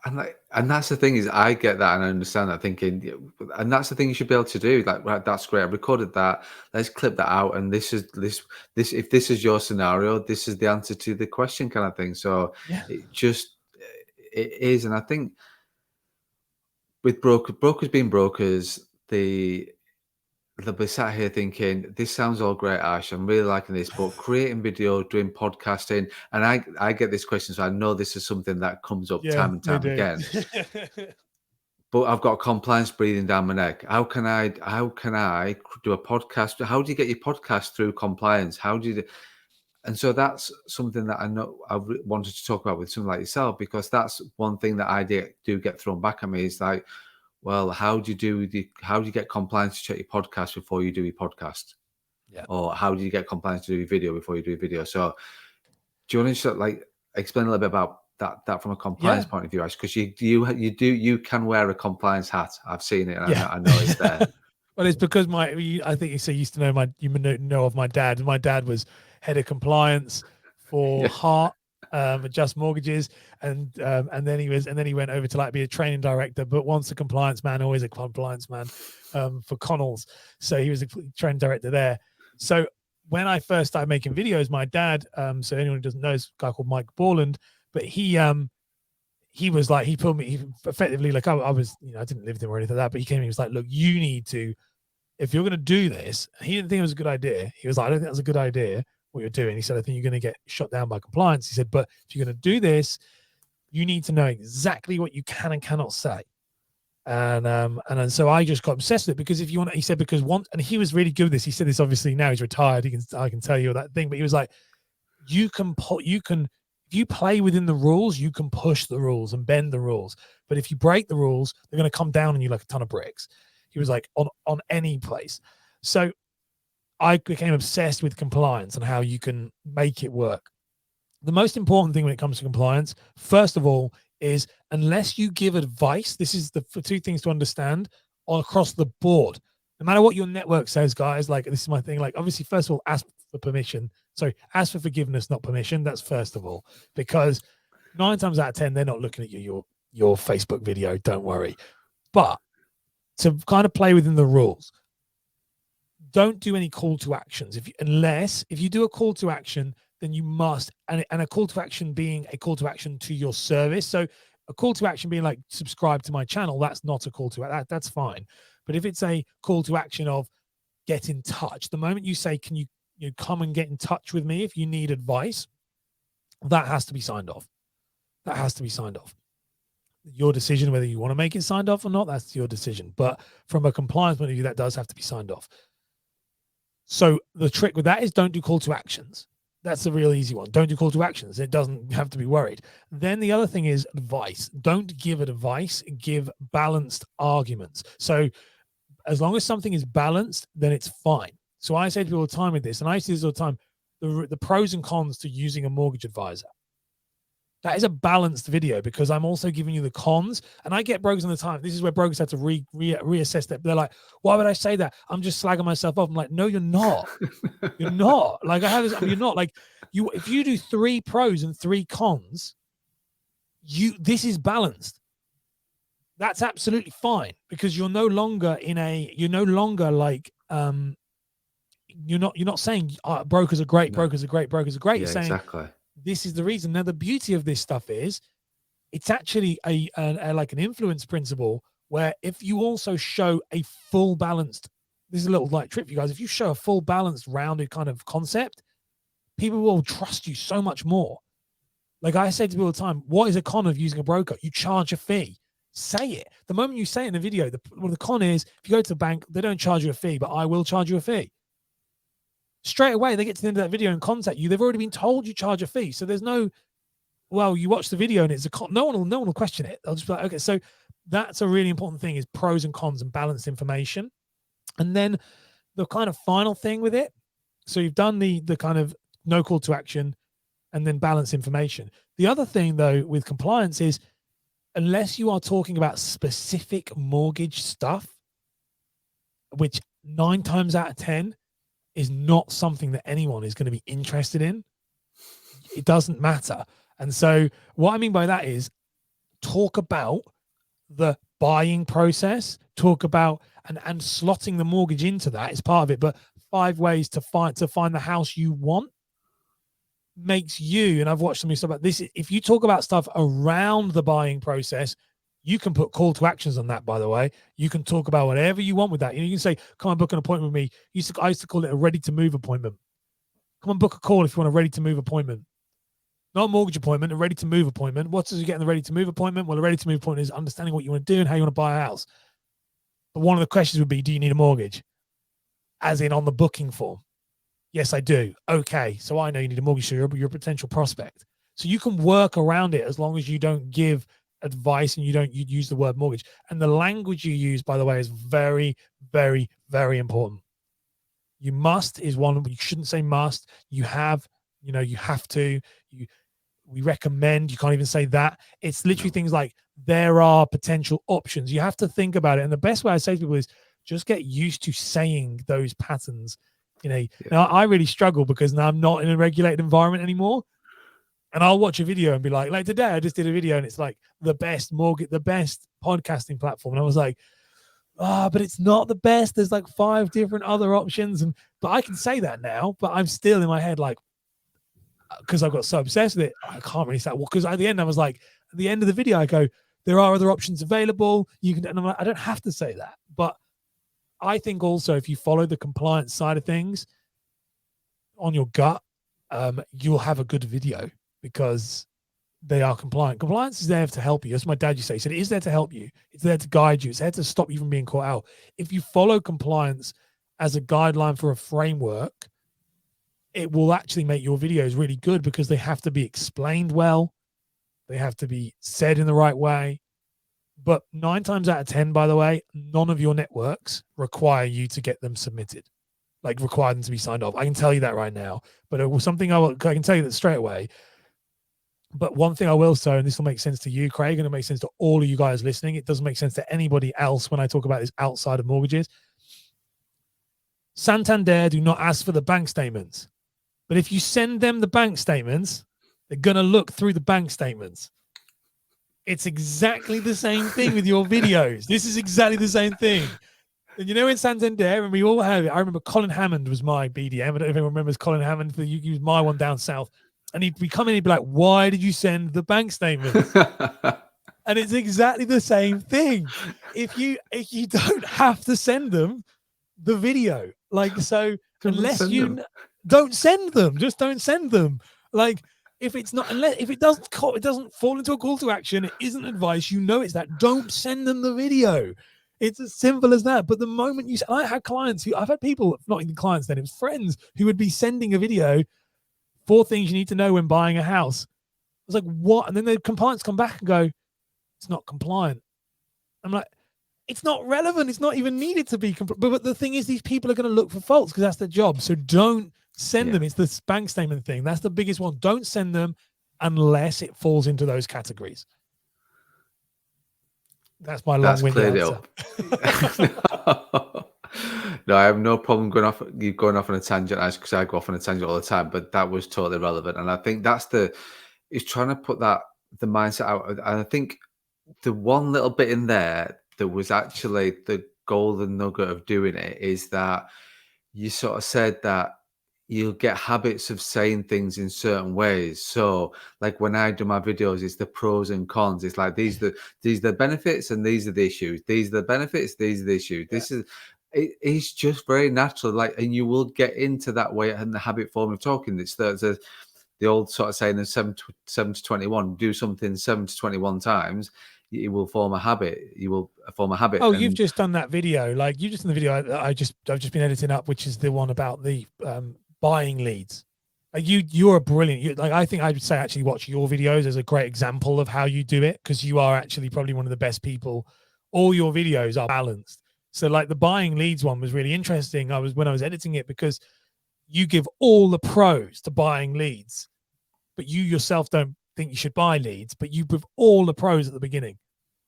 And that's the thing is I get that and I understand that thinking, and that's the thing you should be able to do. Like, right, that's great. I recorded that. Let's clip that out. And this. If this is your scenario, this is the answer to the question, kind of thing. So Yeah. it is. And I think with brokers being brokers, they'll be sat here thinking, this sounds all great, Ash. I'm really liking this, but creating video, doing podcasting, and I get this question, so I know this is something that comes up Yeah, time and they time do. again. But I've got compliance breathing down my neck. How can I do a podcast? How do you get your podcast through compliance? How do you and so that's something that I know wanted to talk about with someone like yourself, because that's one thing that do get thrown back at me is like, well, how do you get compliance to check your podcast before you do your podcast? Yeah. Or how do you get compliance to do your video before you do your video? So do you want to just like explain a little bit about that from a Yeah. compliance point of view, Ash? Because you can wear a compliance hat. I've seen it, and Yeah. I know it's there. Well, it's because I think you used to know you know of my dad. My dad was head of compliance for Yeah. Hart, Just Mortgages, and then he went over to like be a training director. But once a compliance man, always a compliance man, for Connells. So he was a training director there. So when I first started making videos, my dad, so anyone who doesn't know, is a guy called Mike Borland, but he was like, he put me effectively, like I was, I didn't live with him or anything like that, but he came and he was like, look, you need to, if you're going to do this, he didn't think it was a good idea. He was like, I don't think that's a good idea what you're doing. He said, I think you're going to get shut down by compliance. He said, but if you're going to do this, you need to know exactly what you can and cannot say. And so I just got obsessed with it because if you want, he said, because once, and he was really good at this. He said this, obviously now he's retired. I can tell you that thing, but he was like, if you play within the rules, you can push the rules and bend the rules. But if you break the rules, they're going to come down on you like a ton of bricks. He was like, on any place. So I became obsessed with compliance and how you can make it work. The most important thing when it comes to compliance, first of all, is unless you give advice, this is the two things to understand all across the board. No matter what your network says, guys, like this is my thing. Like, obviously, first of all, ask for permission. Sorry, ask for forgiveness, not permission. That's first of all, because 9 times out of 10, they're not looking at your Facebook video. Don't worry. But to kind of play within the rules, don't do any call to actions. If you do a call to action, then you must, and a call to action being a call to action to your service. So a call to action being like subscribe to my channel, that's not a call to action. That's fine. But if it's a call to action of get in touch, the moment you say, can you come and get in touch with me if you need advice, that has to be signed off. That has to be signed off. Your decision whether you want to make it signed off or not, that's your decision. But from a compliance point of view, that does have to be signed off. So the trick with that is don't do call to actions. That's a real easy one. Don't do call to actions. It doesn't have to be worried. Then the other thing is advice. Don't give advice, give balanced arguments. So as long as something is balanced, then it's fine. So I say to people all the time with this, and I see this all the time, the pros and cons to using a mortgage advisor. That is a balanced video because I'm also giving you the cons. And I get brokers all the time. This is where brokers have to reassess that. They're like, why would I say that? I'm just slagging myself off. I'm like, no, you're not. You're not. Like, I have this, you're not. Like, if you do 3 pros and 3 cons, this is balanced. That's absolutely fine because you're no longer like, you're not saying brokers are great, brokers are great, brokers are great. Yeah, you're saying, exactly. this is the reason. Now, the beauty of this stuff is it's actually a like an influence principle where if you also show a full balanced, this is a little like trick for you guys. If you show a full balanced, rounded kind of concept, people will trust you so much more. Like I say to people all the time, what is a con of using a broker? You charge a fee. Say it. The moment you say it in the video, the con is if you go to the bank, they don't charge you a fee, but I will charge you a fee. Straight away, they get to the end of that video and contact you. They've already been told you charge a fee. So there's no, well, you watch the video and it's a con. No one will question it. They'll just be like, okay. So that's a really important thing is pros and cons and balanced information. And then the kind of final thing with it. So you've done the kind of no call to action and then balance information. The other thing though with compliance is unless you are talking about specific mortgage stuff, which 9 times out of 10 is not something that anyone is going to be interested in, it doesn't matter. And so what I mean by that is talk about the buying process, talk about and slotting the mortgage into that is part of it. But 5 ways to find the house you want makes you, and I've watched some stuff about this, if you talk about stuff around the buying process, you can put call to actions on that, by the way. You can talk about whatever you want with that. You can say, come on, book an appointment with me. I used to call it a ready to move appointment. Come on, book a call if you want a ready to move appointment. Not a mortgage appointment, a ready to move appointment. What does you get in the ready to move appointment? Well, a ready to move appointment is understanding what you want to do and how you want to buy a house. But one of the questions would be, do you need a mortgage? As in on the booking form. Yes, I do. Okay, so I know you need a mortgage, so you're a potential prospect. So you can work around it as long as you don't give advice and you use the word mortgage. And the language you use, by the way, is very, very, very important. You must is one, you shouldn't say must. You have to. we recommend. You can't even say that. It's literally things like there are potential options. You have to think about it. And the best way I say to people is just get used to saying those patterns. Now I really struggle because now I'm not in a regulated environment anymore. And I'll watch a video and be like today I just did a video and it's like the best podcasting platform. And I was like, but it's not the best. There's like 5 different other options. But I can say that now, but I'm still in my head like, because I've got so obsessed with it, I can't really say. Well, because at the end I was like, at the end of the video I go, there are other options available. You can, and I'm like, I don't have to say that. But I think also if you follow the compliance side of things on your gut, you'll have a good video because they are compliant. Compliance is there to help you. As my dad used to say, he said, it is there to help you. It's there to guide you. It's there to stop you from being caught out. If you follow compliance as a guideline for a framework, it will actually make your videos really good because they have to be explained well. They have to be said in the right way. But 9 times out of 10, by the way, none of your networks require you to get them submitted, like require them to be signed off. I can tell you that right now. But it was something I can tell you that straight away. But one thing I will say, and this will make sense to you, Craig, and it makes sense to all of you guys listening. It doesn't make sense to anybody else when I talk about this outside of mortgages. Santander do not ask for the bank statements. But if you send them the bank statements, they're going to look through the bank statements. It's exactly the same thing with your videos. This is exactly the same thing. And in Santander, and we all have it. I remember Colin Hammond was my BDM. I don't know if anyone remembers Colin Hammond. He was my one down south. And he'd come in and he'd be like, why did you send the bank statements? And it's exactly the same thing. If you don't have to send them the video, like, so unless you don't send them, just don't send them. Like, if it's not, if it doesn't fall into a call to action, it isn't advice, it's that, don't send them the video. It's as simple as that. But the moment I had clients I've had people, not even clients then, it was friends who would be sending a video, 4 things you need to know when buying a house. I was like, what? And then the compliance come back and go, it's not compliant. I'm like, it's not relevant. It's not even needed to be compliant. But the thing is, these people are going to look for faults because that's their job. So don't send them. It's the bank statement thing. That's the biggest one. Don't send them unless it falls into those categories. That's my long-winded answer. No, I have no problem going off on a tangent, because I go off on a tangent all the time, but that was totally relevant. And I think is trying to put the mindset out. And I think the one little bit in there that was actually the golden nugget of doing it is that you sort of said that you'll get habits of saying things in certain ways. So like when I do my videos, it's the pros and cons. It's like these are the benefits and these are the issues. These are the benefits, these are the issues. It's just very natural. Like, and you will get into that way and the habit form of talking. It's the old sort of saying of 7 to 21, do something 7 to 21 times, you will form a habit. You will form a habit. Oh, you've just done that video. Like, you just done the video I've just been editing up, which is the one about the buying leads. Like, you're a brilliant. I think I would say actually watch your videos as a great example of how you do it, because you are actually probably one of the best people. All your videos are balanced. So like the buying leads one was really interesting. When I was editing it, because you give all the pros to buying leads, but you yourself don't think you should buy leads, but you give all the pros at the beginning.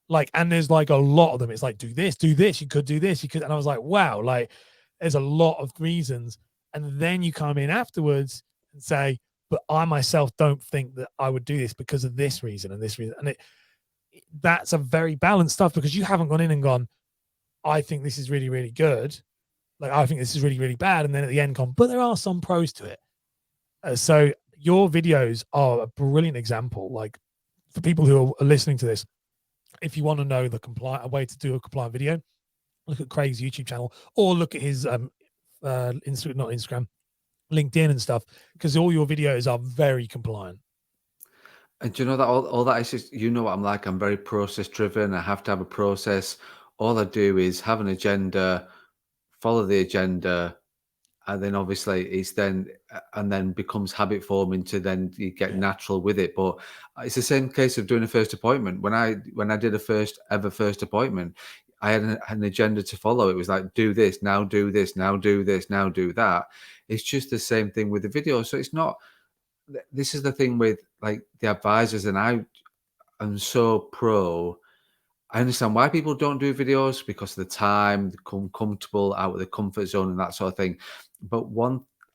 Like, and there's like a lot of them. It's like, do this, you could do this, you could. And I was like, wow, like there's a lot of reasons. And then you come in afterwards and say, but I myself don't think that I would do this because of this reason and this reason. And that's a very balanced stuff, because you haven't gone in and gone, I think this is really, really good. Like, I think this is really, really bad. And then at the end gone, but there are some pros to it. So your videos are a brilliant example. Like, for people who are listening to this, if you want to know a way to do a compliant video, look at Craig's YouTube channel, or look at his LinkedIn and stuff, because all your videos are very compliant. And do you know that all that is just, what I'm like? I'm very process driven. I have to have a process. All I do is have an agenda, follow the agenda, and then obviously it's then becomes habit forming to then you get natural with it. But it's the same case of doing a first appointment. When I did a first appointment, I had an agenda to follow. It was like, do this, now do this, now do this, now do that. It's just the same thing with the video. So it's not this is the thing with like the advisors, and I am so pro. I understand why people don't do videos because of the time, they come comfortable out of the comfort zone and that sort of thing. But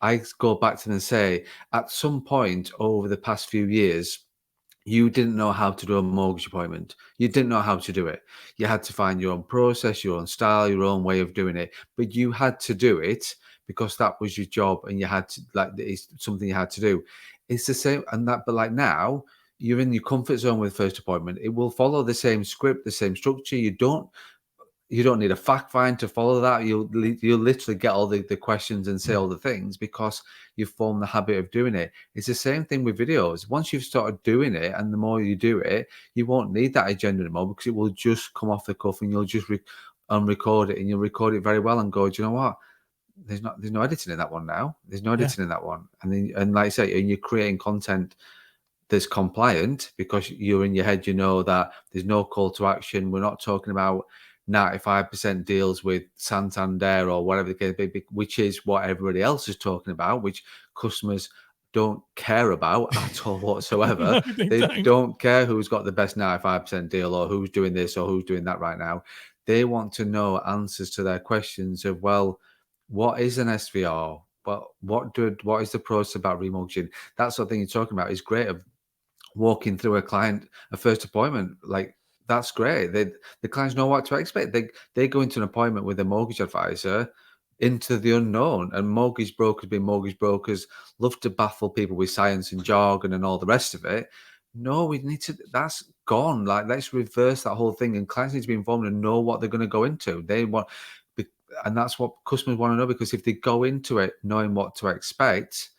I go back to them and say, at some point over the past few years, you didn't know how to do a mortgage appointment. You didn't know how to do it. You had to find your own process, your own style, your own way of doing it. But you had to do it because that was your job, and you had to, like, it's something you had to do. It's the same, and that, but like now, you're in your comfort zone with first appointment. It will follow the same script, the same structure. You don't need a fact find to follow that. You'll literally get all the questions and say all the things because you've formed the habit of doing it. It's the same thing with videos. Once you've started doing it, and the more you do it, you won't need that agenda anymore because it will just come off the cuff, and you'll just record it, and you'll record it very well and go, do you know what? There's no editing in that one now. There's no editing in that one. And like I say, and you're creating content that's compliant because you're in your head, you know that there's no call to action. We're not talking about 95% deals with Santander or whatever the case may be, which is what everybody else is talking about, which customers don't care about at all whatsoever. No, They don't care who's got the best 95% deal or who's doing this or who's doing that right now. They want to know answers to their questions of, well, what is an SVR? What is the process about remortgaging? That sort of thing you're talking about is great. Of walking through a first appointment, like, that's great. The clients know what to expect. They go into an appointment with a mortgage advisor into the unknown, and mortgage brokers, being mortgage brokers, love to baffle people with science and jargon and all the rest of it. No, we need to. That's gone. Like, let's reverse that whole thing, and clients need to be informed and know what they're going to go into. And that's what customers want to know, because if they go into it knowing what to expect,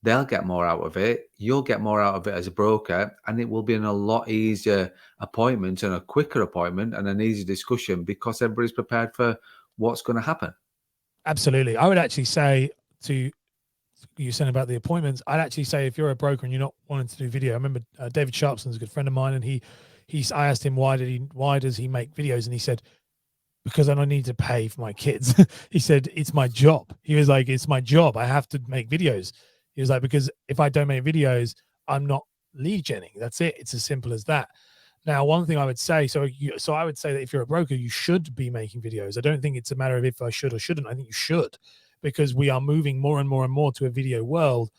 they'll get more out of it. You'll get more out of it as a broker, and it will be a lot easier appointment and a quicker appointment and an easy discussion because everybody's prepared for what's going to happen. Absolutely. I would actually say, to you saying about the appointments, I'd actually say if you're a broker and you're not wanting to do video, I remember David Sharpson's a good friend of mine, and I asked him why does he make videos, and he said, because I don't need to pay for my kids. He said, it's my job. He was like, it's my job. I have to make videos. He was like, because if I don't make videos, I'm not lead genning. That's it. It's as simple as that. Now, one thing I would say, so I would say that if you're a broker, you should be making videos. I don't think it's a matter of if I should or shouldn't. I think you should, because we are moving more and more and more to a video world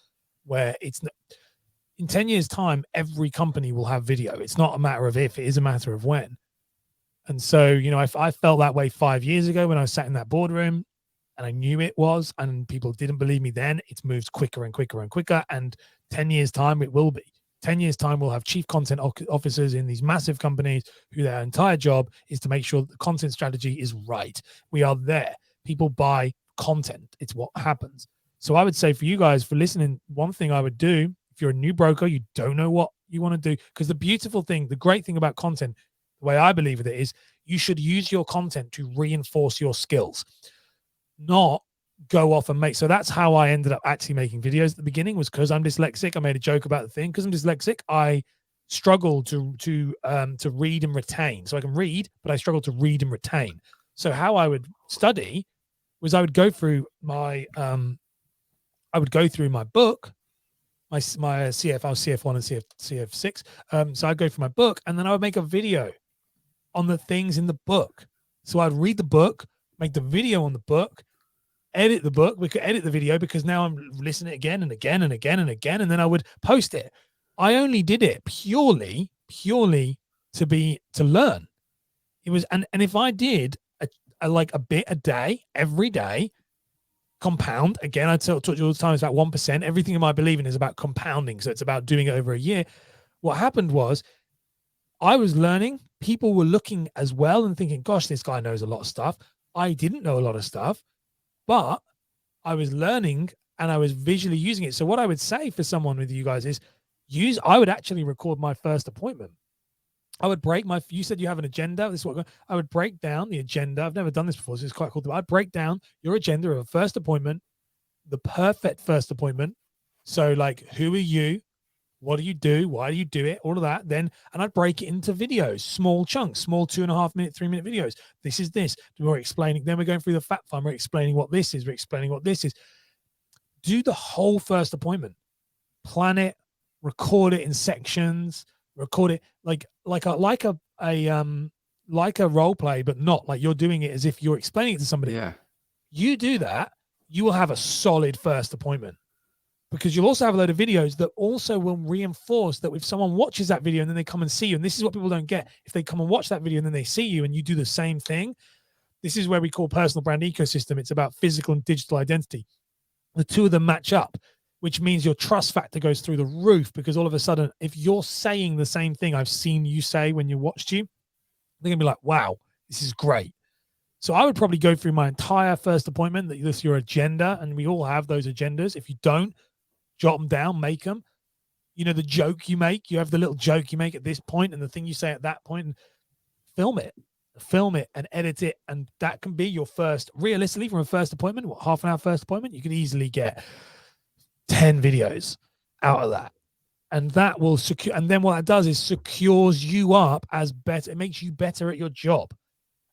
where in 10 years' time, every company will have video. It's not a matter of if, it is a matter of when. And so, if I felt that way 5 years ago when I was sat in that boardroom, and I knew it was, and people didn't believe me then, it's moved quicker and quicker and quicker. And 10 years' time, it will be. 10 years' time, we'll have chief content officers in these massive companies who their entire job is to make sure that the content strategy is right. We are there. People buy content. It's what happens. So I would say for you guys, for listening, one thing I would do, if you're a new broker, you don't know what you want to do, because the great thing about content, the way I believe it is, you should use your content to reinforce your skills, not go off and make. So that's how I ended up actually making videos at the beginning, was because I'm dyslexic. I made a joke about the thing. Because I'm dyslexic, I struggle to read and retain. So I can read, but I struggle to read and retain. So how I would study was I would go through my book, my CF, I was CF1 and CF6. So I'd go through my book, and then I would make a video on the things in the book. So I'd read the book, make the video on the book, edit the book. We could edit the video because now I'm listening again and again and again and again, and then I would post it. I only did it purely to learn. It was, and if I did a bit a day, every day, compound. Again, I taught you all the time, it's about 1%. Everything in my believing is about compounding. So it's about doing it over a year. What happened was I was learning. People were looking as well and thinking, gosh, this guy knows a lot of stuff. I didn't know a lot of stuff, but I was learning and I was visually using it. So what I would say for someone with you guys is I would actually record my first appointment. I would you said you have an agenda. This is what I would break down the agenda. I've never done this before, so it's quite cool. I'd break down your agenda of a first appointment, the perfect first appointment. So like, who are you? What do you do? Why do you do it? All of that. And I'd break it into videos, small chunks, small 2.5 minute, 3 minute videos. This is this. We're explaining. Then we're going through the fact find. We're explaining what this is. We're explaining what this is. Do the whole first appointment. Plan it. record it in sections, record it like a role play, but not like you're doing it as if you're explaining it to somebody. Yeah. You do that, you will have a solid first appointment, because you'll also have a load of videos that also will reinforce that if someone watches that video and then they come and see you, and this is what people don't get, if they come and watch that video and then they see you and you do the same thing, this is where we call personal brand ecosystem. It's about physical and digital identity. The two of them match up, which means your trust factor goes through the roof, because all of a sudden, if you're saying the same thing I've seen you say when you watched you, they're going to be like, wow, this is great. So I would probably go through my entire first appointment, that's your agenda, and we all have those agendas. If you don't, jot them down, make them. You know, the joke you make, you have the little joke you make at this point and the thing you say at that point, and film it and edit it. And that can be your first, realistically, from a first appointment, half an hour first appointment, you could easily get 10 videos out of that. And that will secure, and then what that does is secures you up as better. It makes you better at your job.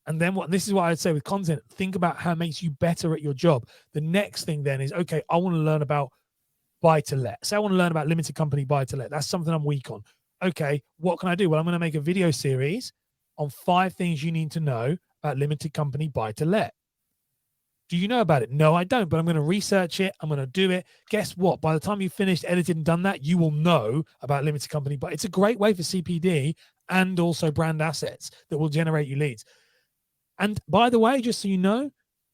And then this is what I'd say with content, think about how it makes you better at your job. The next thing then is, okay, I want to learn about buy to let. Say I want to learn about limited company buy to let. That's something I'm weak on. Okay, what can I do? Well, I'm going to make a video series on 5 things you need to know about limited company buy to let. Do you know about it? No, I don't, but I'm going to research it. I'm going to do it. Guess what? By the time you've finished, edited, and done that, you will know about limited company. But it's a great way for CPD and also brand assets that will generate you leads. And by the way, just so you know,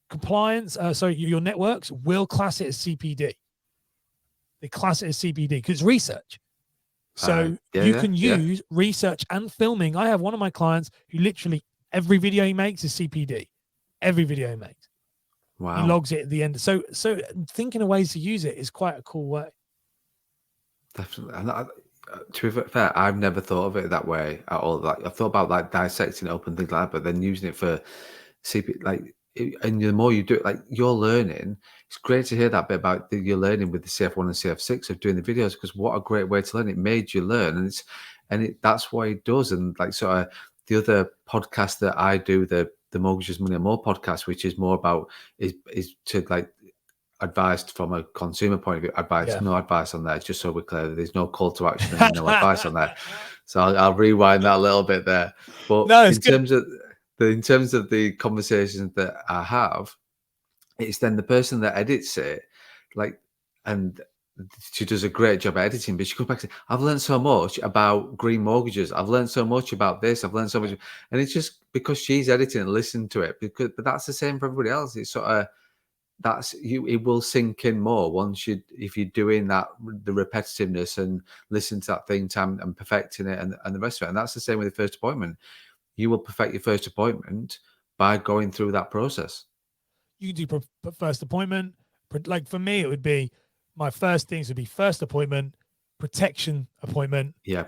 compliance, your networks will class it as CPD. They class it as CPD because it's research. So you can use research and filming. I have one of my clients who literally every video he makes is CPD. Every video he makes. Wow. He logs it at the end. So thinking of ways to use it is quite a cool way. Definitely. And to be fair, I've never thought of it that way at all. Like I've thought about like dissecting it up and things like that, but then using it for CP, like, and the more you do it, like you're learning. It's great to hear that bit about you're learning with the CF1 and CF6 of doing the videos, because what a great way to learn. It made you learn, and that's what it does. And like sort of the other podcast that I do, the Mortgages, Money and More podcast, which is more about is to like advice from a consumer point of view. Advice, no advice on there. Just so we're clear, there's no call to action and no advice on there. So I'll rewind that a little bit there. But no, in terms of the conversations that I have, it's then the person that edits it, like, and she does a great job at editing, but she comes back and says, I've learned so much about green mortgages. I've learned so much about this. I've learned so much. And it's just because she's editing and listened to it, but that's the same for everybody else. It's sort of, it will sink in more if you're doing that, the repetitiveness and listen to that thing time and perfecting it and the rest of it. And that's the same with the first appointment. You will perfect your first appointment by going through that process. You do first appointment. Like for me, it would be my first things would be first appointment, protection appointment. Yeah.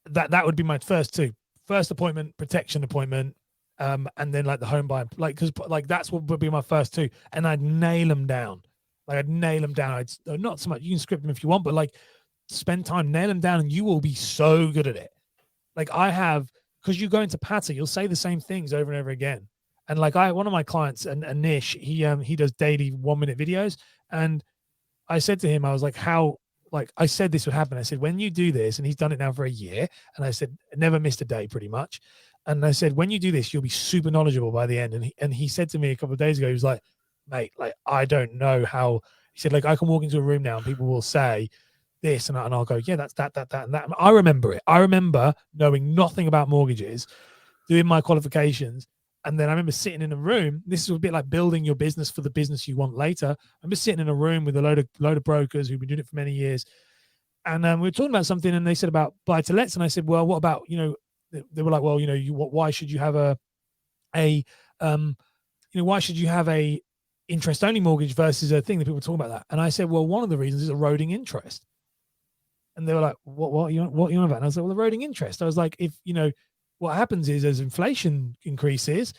That would be my first two. First appointment, protection appointment, and then like the home buyer, because that's what would be my first two, and I'd nail them down. I'd not so much. You can script them if you want, but like spend time, nail them down, and you will be so good at it. Like I have, because you go into Patter, you'll say the same things over and over again. And like one of my clients, and Nish, he does daily 1-minute videos, and I said to him, I was like, I said this would happen. I said, when you do this, and he's done it now for a year, and I said, never missed a day pretty much. And I said, when you do this, you'll be super knowledgeable by the end. And he said to me a couple of days ago, he was like, mate, like, I don't know how. He said, like, I can walk into a room now and people will say this, and I'll go, yeah, that's that, and that. And I remember it. I remember knowing nothing about mortgages, doing my qualifications. And then I remember sitting in a room. This is a bit like building your business for the business you want later. I remember sitting in a room with a load of brokers who've been doing it for many years. And we were talking about something, and they said about buy to lets. And I said, well, what about, they were like, well, why should you have why should you have a interest only mortgage versus a thing that people talk about that? And I said, well, one of the reasons is eroding interest. And they were like, what are you on about? And I was like, well, eroding interest. I was like, what happens is as inflation increases,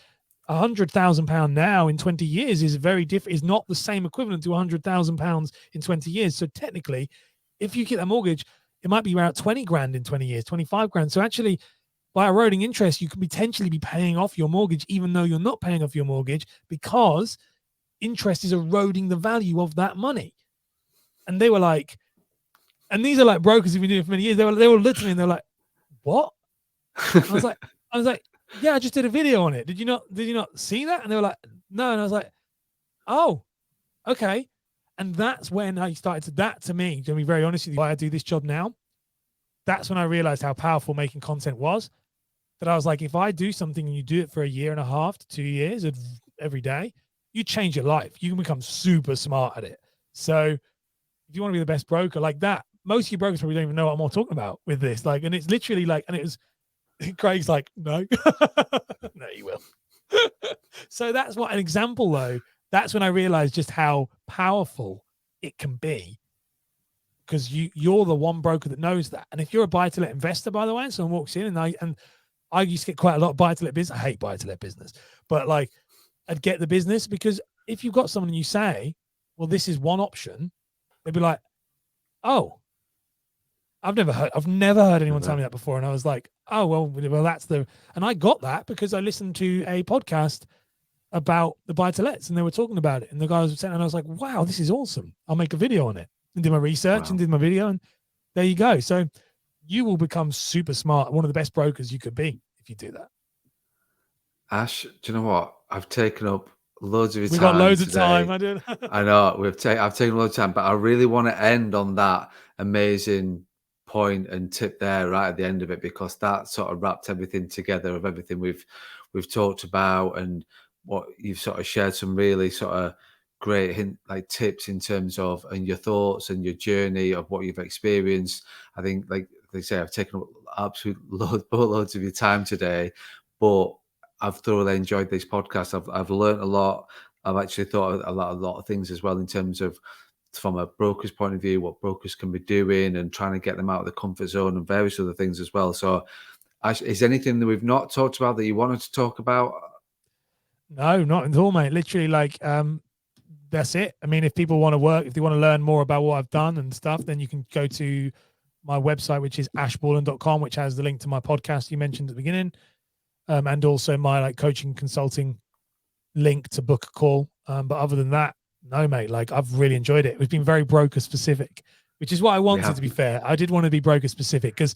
£100,000 now in 20 years is very different, is not the same equivalent to £100,000 in 20 years. So technically, if you get that mortgage, it might be around 20 grand in 20 years, 25 grand. So actually, by eroding interest, you could potentially be paying off your mortgage, even though you're not paying off your mortgage, because interest is eroding the value of that money. And they were like, And these are like brokers who've been doing it for many years. They were looked at me and they're like, "What?" I was like, "Yeah, I just did a video on it. Did you not see that?" And they were like, "No." And I was like, "Oh, okay." And that's when I started to me, to be very honest with you, why I do this job now. That's when I realized how powerful making content was. That I was like, if I do something and you do it for a year and a half to 2 years every day, you change your life. You can become super smart at it. So if you want to be the best broker like that, most of your brokers probably don't even know what I'm talking about with this. Like, and it's literally like, and it was Craig's like, no, no, you will. So that's what an example though. That's when I realized just how powerful it can be, because you're the one broker that knows that. And if you're a buy-to-let investor, by the way, and someone walks in and I used to get quite a lot of buy-to-let business. I hate buy-to-let business, but like I'd get the business because if you've got someone and you say, well, this is one option, they'd be like, oh, I've never heard anyone tell me that before. And I was like, oh, well, that's and I got that because I listened to a podcast about the buy-to-lets and they were talking about it. And the guy was saying, and I was like, wow, this is awesome. I'll make a video on it, and did my research and did my video. And there you go. So you will become super smart. One of the best brokers you could be if you do that. Ash, do you know what? I've taken up loads of your time. We've got loads today. of time. I do. I know I've taken a lot of time, but I really want to end on that amazing point and tip there right at the end of it, because that sort of wrapped everything together of everything we've talked about, and what you've sort of shared some really sort of great tips in terms of, and your thoughts and your journey of what you've experienced. I think, like they say, I've taken up absolute loads of your time today, but I've thoroughly enjoyed this podcast. I've learned a lot. I've actually thought a lot of things as well in terms of, from a broker's point of view, what brokers can be doing and trying to get them out of the comfort zone and various other things as well. So, Ash, is there anything that we've not talked about that you wanted to talk about? No, not at all, mate. Literally, like, that's it. I mean, if people want to work, if they want to learn more about what I've done and stuff, then you can go to my website, which is ashborland.com, which has the link to my podcast you mentioned at the beginning, and also my like coaching consulting link to book a call. But other than that, no, mate, like I've really enjoyed it. It's been very broker specific, which is what I wanted, to be fair. I did want to be broker specific because,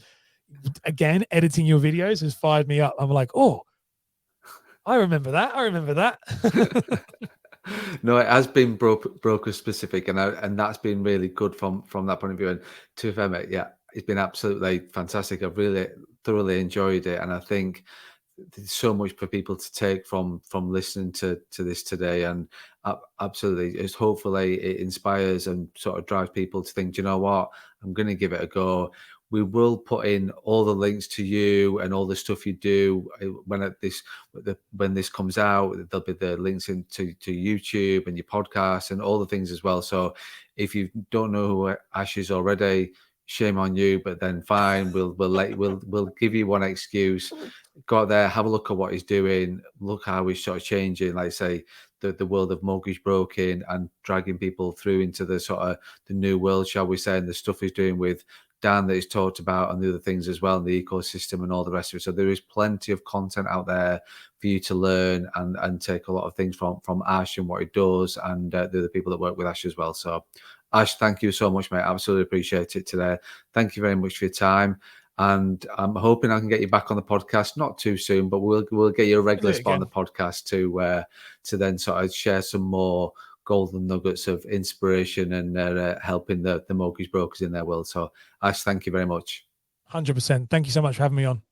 again, editing your videos has fired me up. I'm like, oh, I remember that. No, it has been broker specific, and that's been really good from that point of view. And to be fair, mate, yeah, it's been absolutely fantastic. I've really thoroughly enjoyed it, and I think there's so much for people to take from listening to this today. And absolutely, it's hopefully it inspires and sort of drives people to think, you know what, I'm going to give it a go. We will put in all the links to you and all the stuff you do when this comes out. There'll be the links into YouTube and your podcast and all the things as well. So if you don't know who Ash is already, shame on you, but then fine, we'll give you one excuse. Go out there, have a look at what he's doing, look how he's sort of changing, like say, the world of mortgage broking, and dragging people through into the sort of the new world, shall we say, and the stuff he's doing with Dan that he's talked about, and the other things as well, and the ecosystem and all the rest of it. So there is plenty of content out there for you to learn and take a lot of things from Ash and what he does, and the other people that work with Ash as well. So Ash, thank you so much, mate. Absolutely appreciate it today. Thank you very much for your time. And I'm hoping I can get you back on the podcast, not too soon, but we'll get you a regular spot on the podcast to then sort of share some more golden nuggets of inspiration and helping the mortgage brokers in their world. So Ash, thank you very much. 100%. Thank you so much for having me on.